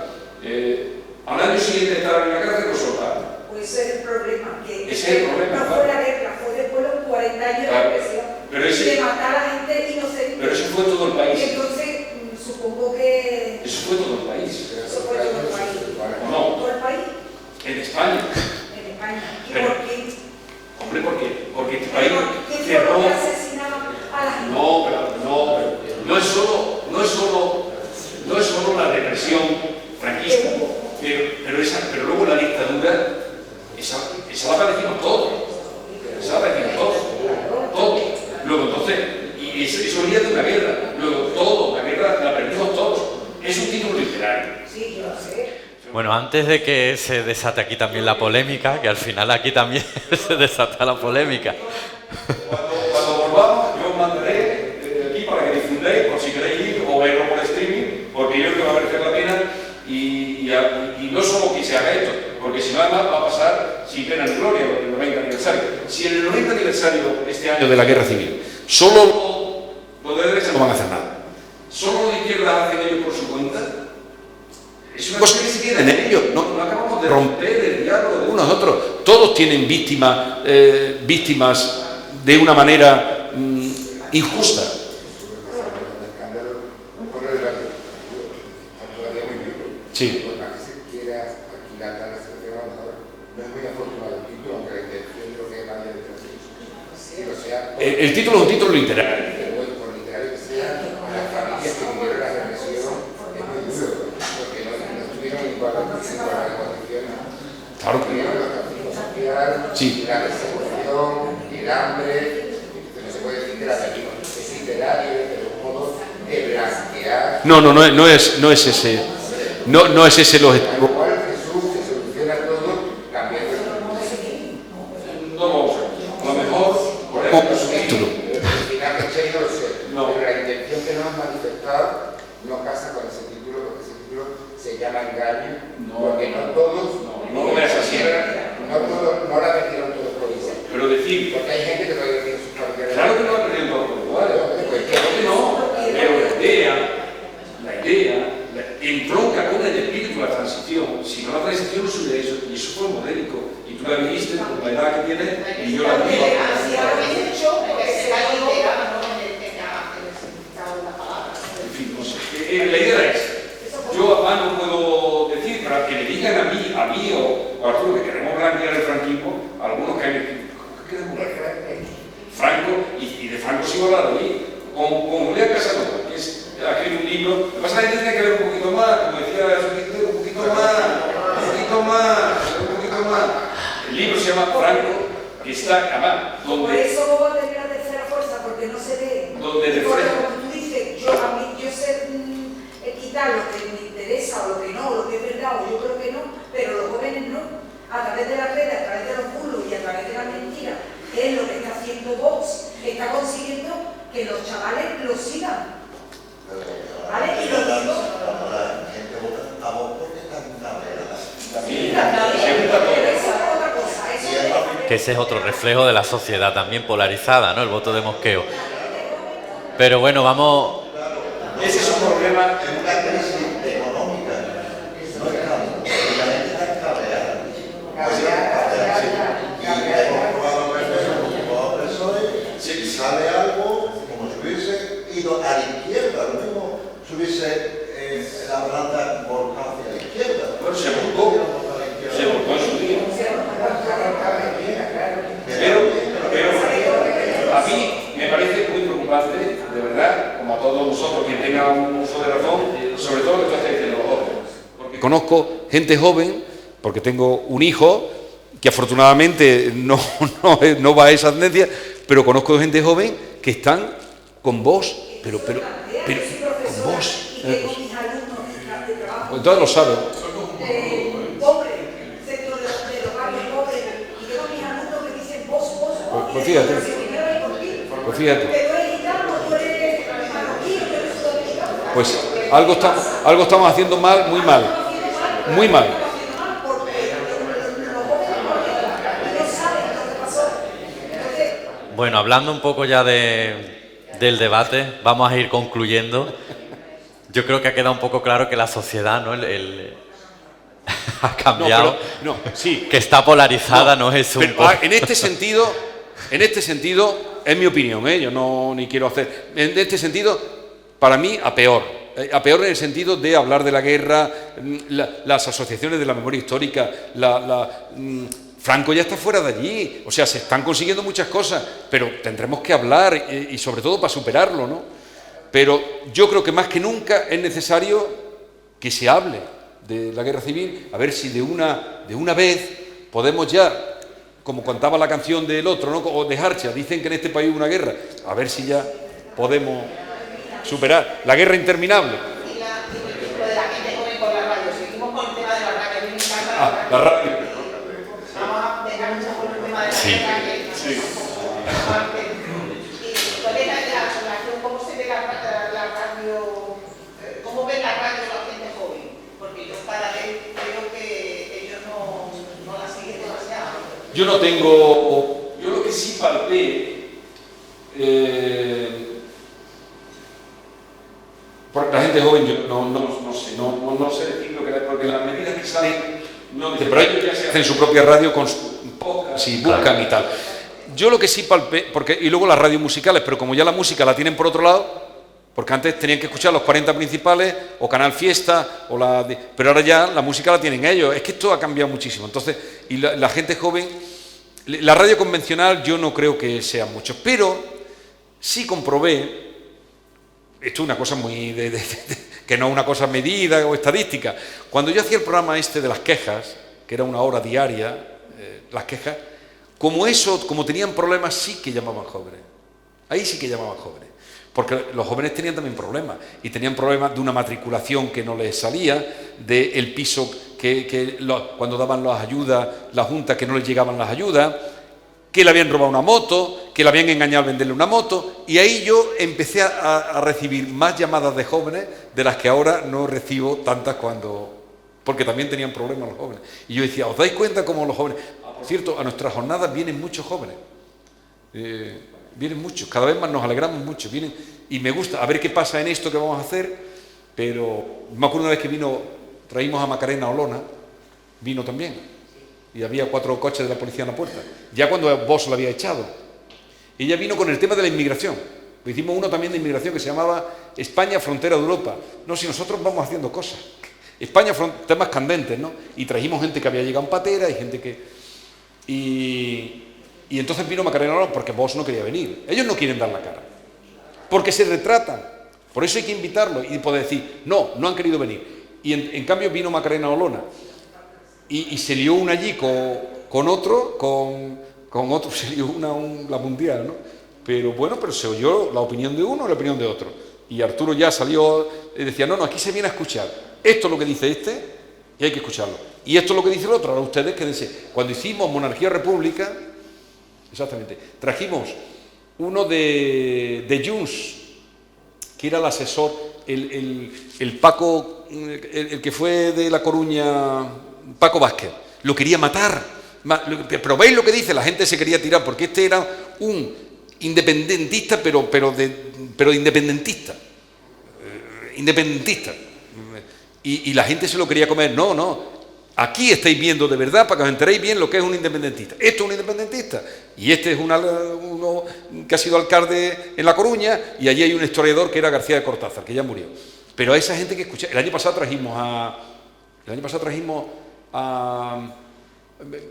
Al año siguiente estaban en la cárcel, lo soltaron. Pues ese es el problema, que ese es el problema, no fue la guerra, fue después los 40 años de represión, de matar a la gente inocente. Pero eso fue todo el país. Y entonces, supongo que... Eso fue todo el país. Eso fue todo el país. ¿O no? ¿Todo el país? En España. En España. ¿Y Pero, por qué? Hombre, porque este país ¿Quién fue lo que asesinaba a la gente? No es solo la represión franquista, pero luego la dictadura, esa la padecimos todos. Todos. Luego entonces, y eso venía de una guerra, luego la guerra la perdimos todos. Es un título literario. Sí, yo lo sé. Bueno, antes de que se desate aquí también la polémica, que al final aquí también se desata la polémica. Cuando volvamos, yo os mandaré aquí para que difundáis, por si queréis ir o verlo por streaming, porque yo creo que va a merecer la pena y no solo que se haga esto, porque si no además va a pasar sin pena ni gloria el 90 aniversario. Si en el 90 aniversario este año de la guerra civil, solo los de derecha no van a hacer nada, solo los de izquierda hacen ellos por su cuenta, es una cosa que se queda en ellos, no acabamos de romper el diálogo de unos a otros. Todos tienen víctimas de una manera injusta. Sí. El título es un título literario. Claro que sí. La persecución, el hambre, no se puede decir que la película es literario, pero un modo de blanquear. No es ese. No es ese el objetivo. Igual Jesús se soluciona todo cambiando el No, a lo mejor ponemos su título. El final que he hecho, no sé. Pero la intención que nos han manifestado no casa con ese título, porque ese título se llama engaño, porque no todos. No lo veas así. No la metieron todos por igual. Pero decir, Porque hay gente que todavía tiene sus familiares. claro que no ha perdido todo por igual, claro que no, pero la idea entronca con el espíritu de la transición. Si no, la transición no se hubiera hecho, y eso fue modélico. Y tú la viviste con la edad que tienes, y yo la viví. En fin, no sé. La idea es, yo a no puedo decir, para que me digan a mí o a Arturo que queremos blanquear el franquismo, algunos que queremos hablar de mí, con Julián Casanova, que es escribe un libro. Lo que pasa es que tiene que ver un poquito más, como decía, un poquito más. El libro se llama Franco, que está acá, donde... Por eso vos vas a tener la tercera fuerza, porque no se ve. Donde de porque frente. como tú dices, yo sé quitar lo que me interesa o lo que no, o lo que es verdad o yo creo que no, pero los jóvenes no. A través de las redes, a través de los bulos y a través de la mentira, que es lo que está haciendo Vox, está consiguiendo que los chavales lo sigan. ¿Vale? Y lo digo. La gente vota a Vox porque están cabreadas. Sí, pero eso es otra cosa. Eso es... Que ese es otro reflejo de la sociedad también polarizada, ¿no? El voto de mosqueo. Pero bueno, vamos... Ese es un problema... Es una crisis económica. No estamos. La gente está cabreada. Y hemos probado el PSOE, si sale algo como si hubiese ido a la izquierda, lo mismo si hubiese la balanza volcada hacia la izquierda. Bueno, se volcó en su día. Pero a mí me parece muy preocupante, de verdad, como a todos vosotros, que tengan un uso de razón, sobre todo lo que estáis diciendo los jóvenes. Porque conozco gente joven, porque tengo un hijo que afortunadamente no va a esa tendencia, pero conozco gente joven que están con vos, pero con vos. Pues todos lo saben. Pues fíjate. Pues algo estamos haciendo mal, muy mal. Bueno, hablando un poco ya del debate, vamos a ir concluyendo. Yo creo que ha quedado un poco claro que la sociedad, ¿no? Ha cambiado, sí. que está polarizada, ¿no? Es un poco... En este sentido, es mi opinión, yo ni quiero hacer... En este sentido, para mí, a peor en el sentido de hablar de la guerra, las asociaciones de la memoria histórica, Franco ya está fuera de allí, o sea, se están consiguiendo muchas cosas, pero tendremos que hablar y sobre todo para superarlo, ¿no? Pero yo creo que más que nunca es necesario que se hable de la guerra civil, a ver si de una vez podemos ya, como contaba la canción del otro, ¿no? O de Harcha, dicen que en este país hubo una guerra, a ver si ya podemos superar la guerra interminable. Y lo de la gente joven con la radio, seguimos con el tema de la radio, me encanta la radio. Vamos a dejar mucho con el tema de la radio. Sí. ¿Y cuál es la relación? ¿Cómo se ve la radio? ¿Cómo ven la radio la gente joven? Porque yo cada vez creo que ellos no la siguen demasiado. Yo lo que sí palpé, porque la gente joven, yo no sé decir lo que es, porque las medidas que salen, pero ellos ya se hacen su propia radio con podcast y buscan y tal. Yo lo que sí palpé, y luego las radios musicales, pero como ya la música la tienen por otro lado, porque antes tenían que escuchar los 40 principales, o Canal Fiesta, pero ahora ya la música la tienen ellos. Es que esto ha cambiado muchísimo. Entonces, y la gente joven, la radio convencional yo no creo que sea mucho, pero sí comprobé, esto es una cosa muy que no es una cosa medida o estadística. Cuando yo hacía el programa este de las quejas, que era una hora diaria, las quejas, como tenían problemas, sí que llamaban jóvenes. Ahí sí que llamaban jóvenes. Porque los jóvenes tenían también problemas. Y tenían problemas de una matriculación que no les salía, del piso cuando daban las ayudas, la Junta, que no les llegaban las ayudas, que le habían robado una moto, que le habían engañado al venderle una moto, y ahí yo empecé a recibir más llamadas de jóvenes de las que ahora no recibo tantas porque también tenían problemas los jóvenes. Y yo decía, ¿os dais cuenta cómo los jóvenes? Por cierto, a nuestras jornadas vienen muchos jóvenes, vienen muchos, cada vez más nos alegramos mucho, vienen, y me gusta, a ver qué pasa en esto que vamos a hacer, pero me acuerdo una vez que traímos a Macarena Olona, vino también. Y había 4 coches de la policía en la puerta, ya cuando vos lo había echado. Ella vino con el tema de la inmigración. Hicimos uno también de inmigración que se llamaba España, frontera de Europa. No, si nosotros vamos haciendo cosas. España, temas candentes, ¿no? Y trajimos gente que había llegado en patera y gente que... Y entonces vino Macarena Olona porque vos no quería venir. Ellos no quieren dar la cara. porque se retratan. Por eso hay que invitarlos y poder decir, no han querido venir. Y en cambio vino Macarena Olona y se lió una allí con otro, se lió la mundial, ¿no? Pero bueno, pero se oyó la opinión de uno y la opinión de otro. Y Arturo ya salió y decía, no, aquí se viene a escuchar. Esto es lo que dice este y hay que escucharlo. Y esto es lo que dice el otro. Ahora ustedes quédense. Cuando hicimos Monarquía-República, exactamente, trajimos uno de Junts, que era el asesor, el Paco, el que fue de La Coruña, Paco Vázquez, lo quería matar. Pero veis lo que dice, la gente se quería tirar, porque este era un independentista, pero independentista. Y la gente se lo quería comer. No. Aquí estáis viendo de verdad, para que os enteréis bien lo que es un independentista. Esto es un independentista. Y este es uno que ha sido alcalde en La Coruña, y allí hay un historiador que era García de Cortázar, que ya murió. Pero a esa gente que escucha... El año pasado trajimos a...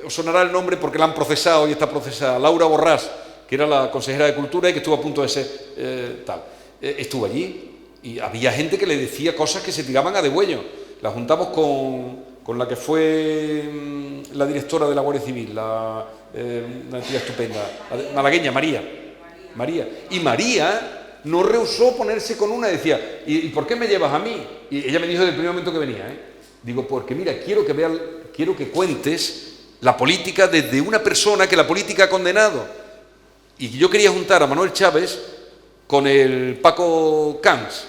Os sonará el nombre porque la han procesado y está procesada. Laura Borràs, que era la consejera de Cultura y que estuvo a punto de ser tal. Estuvo allí y había gente que le decía cosas que se tiraban a degüello. La juntamos con la que fue la directora de la Guardia Civil, una tía estupenda, malagueña, María. Y María no rehusó ponerse con una y decía, ¿y por qué me llevas a mí? Y ella me dijo desde el primer momento que venía, Digo, porque mira, quiero que cuentes la política desde una persona que la política ha condenado. Y yo quería juntar a Manuel Chávez con el Paco Camps,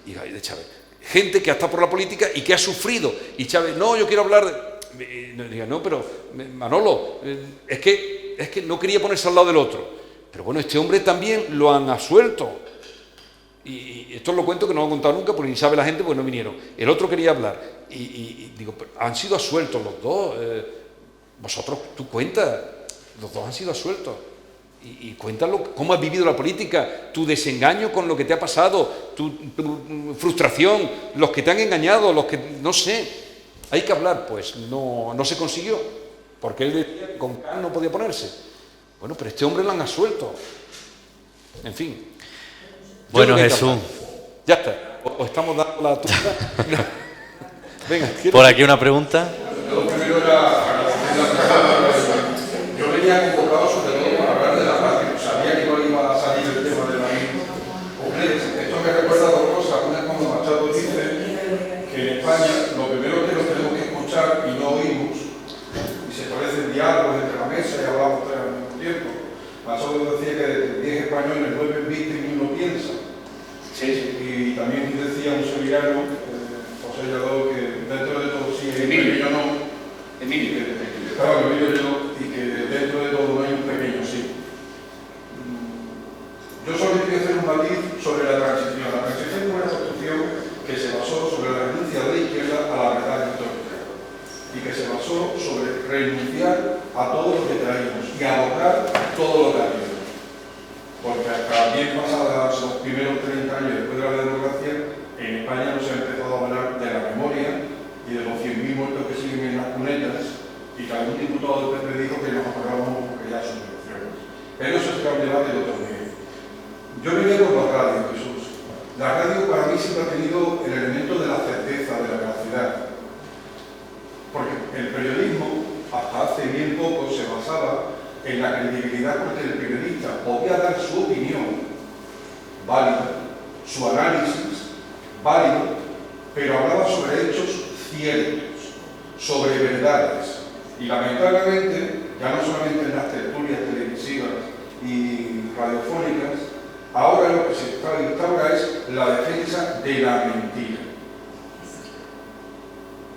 hija de Chávez. Gente que ha estado por la política y que ha sufrido. Y Chávez, no, yo quiero hablar no, pero Manolo, es que no quería ponerse al lado del otro. Pero bueno, este hombre también lo han absuelto. Y esto lo cuento que no lo he contado nunca, porque ni sabe la gente, porque no vinieron. El otro quería hablar. Y digo, han sido absueltos los dos. Vosotros, tú cuentas, los dos han sido absueltos. Y cuéntalo, cómo has vivido la política, tu desengaño con lo que te ha pasado, tu frustración, los que te han engañado, los que, no sé, hay que hablar. Pues no se consiguió, porque él decía que con Can no podía ponerse. Bueno, pero este hombre lo han absuelto. En fin. Bueno, Jesús. Ya está, o estamos dando la tuya. Venga, por aquí una pregunta. Lo primero era, yo venía convocado sobre todo para hablar de la radio. Sabía que no iba a salir el tema de la misma. Hombre, esto me recuerda a dos cosas. Una es cuando Machado dice que en España lo primero que nos tenemos que escuchar y no oímos, y se parecen diálogos entre la mesa y hablamos todos al mismo tiempo. Machado decía que de 10 españoles 9 visten y 1 piensa. Sí. Y también decía un sevillano, José Lladó, que dentro de todo sí, Emilio no. Estaba Emilio yo, y que dentro de todo no hay un pequeño sí. Yo solo quería hacer un matiz sobre la transición. La transición fue una construcción que se basó sobre la renuncia de la izquierda a la verdad histórica y que se basó sobre renunciar a todo lo que traímos y abordar todo lo que había. Porque hasta bien pasados los primeros 30 años después de la democracia, en España no se ha empezado a hablar de la memoria y de los 100.000 muertos que siguen en las cunetas, y que algún diputado del PP dijo que nos acordábamos porque ya son elecciones. Pero eso es un debate de otro nivel. Yo vivía con la radio, Jesús. La radio para mí siempre ha tenido el elemento de la certeza, de la veracidad. Porque el periodismo, hasta hace bien poco, se basaba en la credibilidad, porque el periodista podía dar su opinión válida, su análisis válido, pero hablaba sobre hechos ciertos, sobre verdades. Y lamentablemente, ya no solamente en las tertulias televisivas y radiofónicas, ahora lo que se instaura es la defensa de la mentira.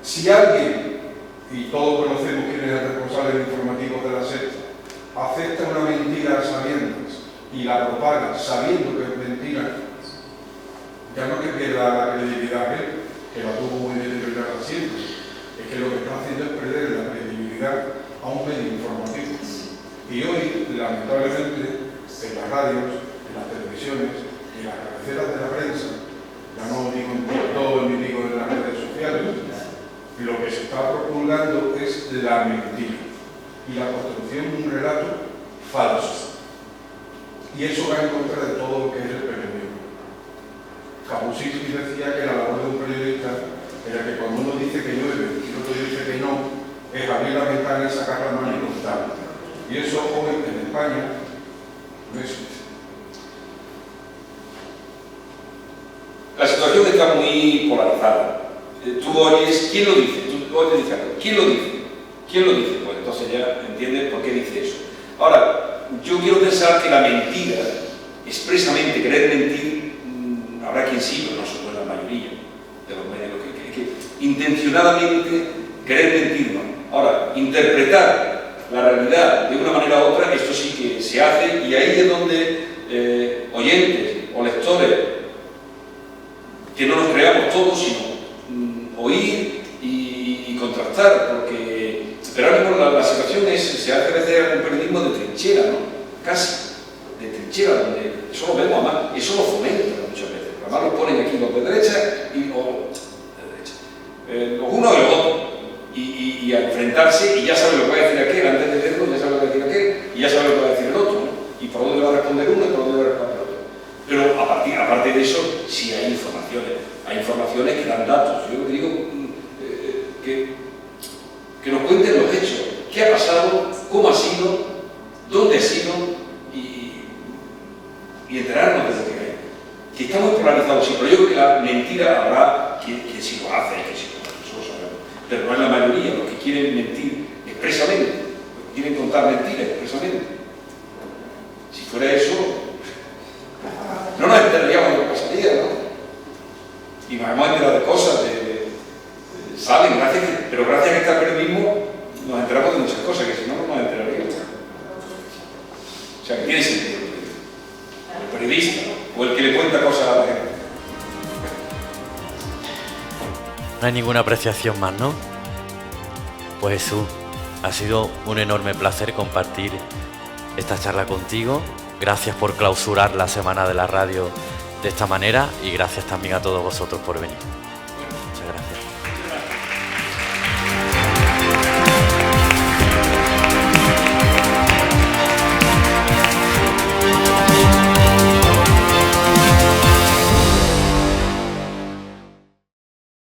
Si alguien, y todos conocemos quién es el responsable de informativos de la Sexta, acepta una mentira a sabiendas y la propaga sabiendo que es mentira, ya no que pierda la credibilidad, que la tuvo muy bien deteriorada siempre, es que lo que está haciendo es perder la credibilidad a un medio informativo. Y hoy, lamentablemente, en las radios, en las televisiones, en las cabeceras de la prensa, ya no digo en TikTok ni digo en las redes sociales, lo que se está propulgando es la mentira y la construcción de un relato falso. Y eso va en contra de todo lo que es el periodismo. Capusito decía que la labor de un periodista era que cuando uno dice que llueve y el otro dice que no, es abrir la ventana y sacar la mano y contar. Y eso hoy en España no existe. La situación está muy polarizada. Tú oyes, ¿quién lo dice? Tú oyes, ¿quién lo dice? ¿Quién lo dice? Pues entonces ya entiendes por qué dice eso. Ahora, yo quiero pensar que la mentira, expresamente querer mentir, habrá quien sí, pero no somos la mayoría de los medios que intencionadamente querer mentir, ¿no? Ahora, interpretar la realidad de una manera u otra, esto sí que se hace, y ahí es donde oyentes o lectores, que no nos creamos todos, sino oír y contrastar, porque pero ahora mismo la situación se hace a veces un periodismo de trinchera, ¿no? Casi, de trinchera, donde eso lo vemos, además, eso lo fomenta muchas veces. Además lo ponen aquí los de derecha y los unos y los otros, y a enfrentarse, y ya sabe lo que va a decir aquel, antes de verlo, ya sabe lo que va a decir aquel, y ya sabe lo que va a decir el otro, ¿no? Y por dónde va a responder uno y por dónde va a responder el otro. Pero aparte de eso, sí hay informaciones que dan datos. Yo digo que nos cuenten los hechos, qué ha pasado, cómo ha sido, dónde ha sido, y enterarnos de lo que hay. Que estamos polarizados, sí, pero yo creo que la mentira habrá que sí lo hace, que sí lo hace, eso lo sabemos. Pero no es la mayoría los que quieren mentir expresamente, los que quieren contar mentiras expresamente. Si fuera eso, no nos enteraríamos de lo que pasaría, ¿no? Y nos hemos enterado de cosas, salen, pero gracias a que está el periodismo nos enteramos de muchas cosas que si no, no nos enteraríamos. O sea, que tiene sentido el periodista, ¿no? O el que le cuenta cosas a la gente. No hay ninguna apreciación más, ¿no? Pues Jesús, ha sido un enorme placer compartir esta charla contigo. Gracias por clausurar la Semana de la Radio de esta manera y gracias también a todos vosotros por venir.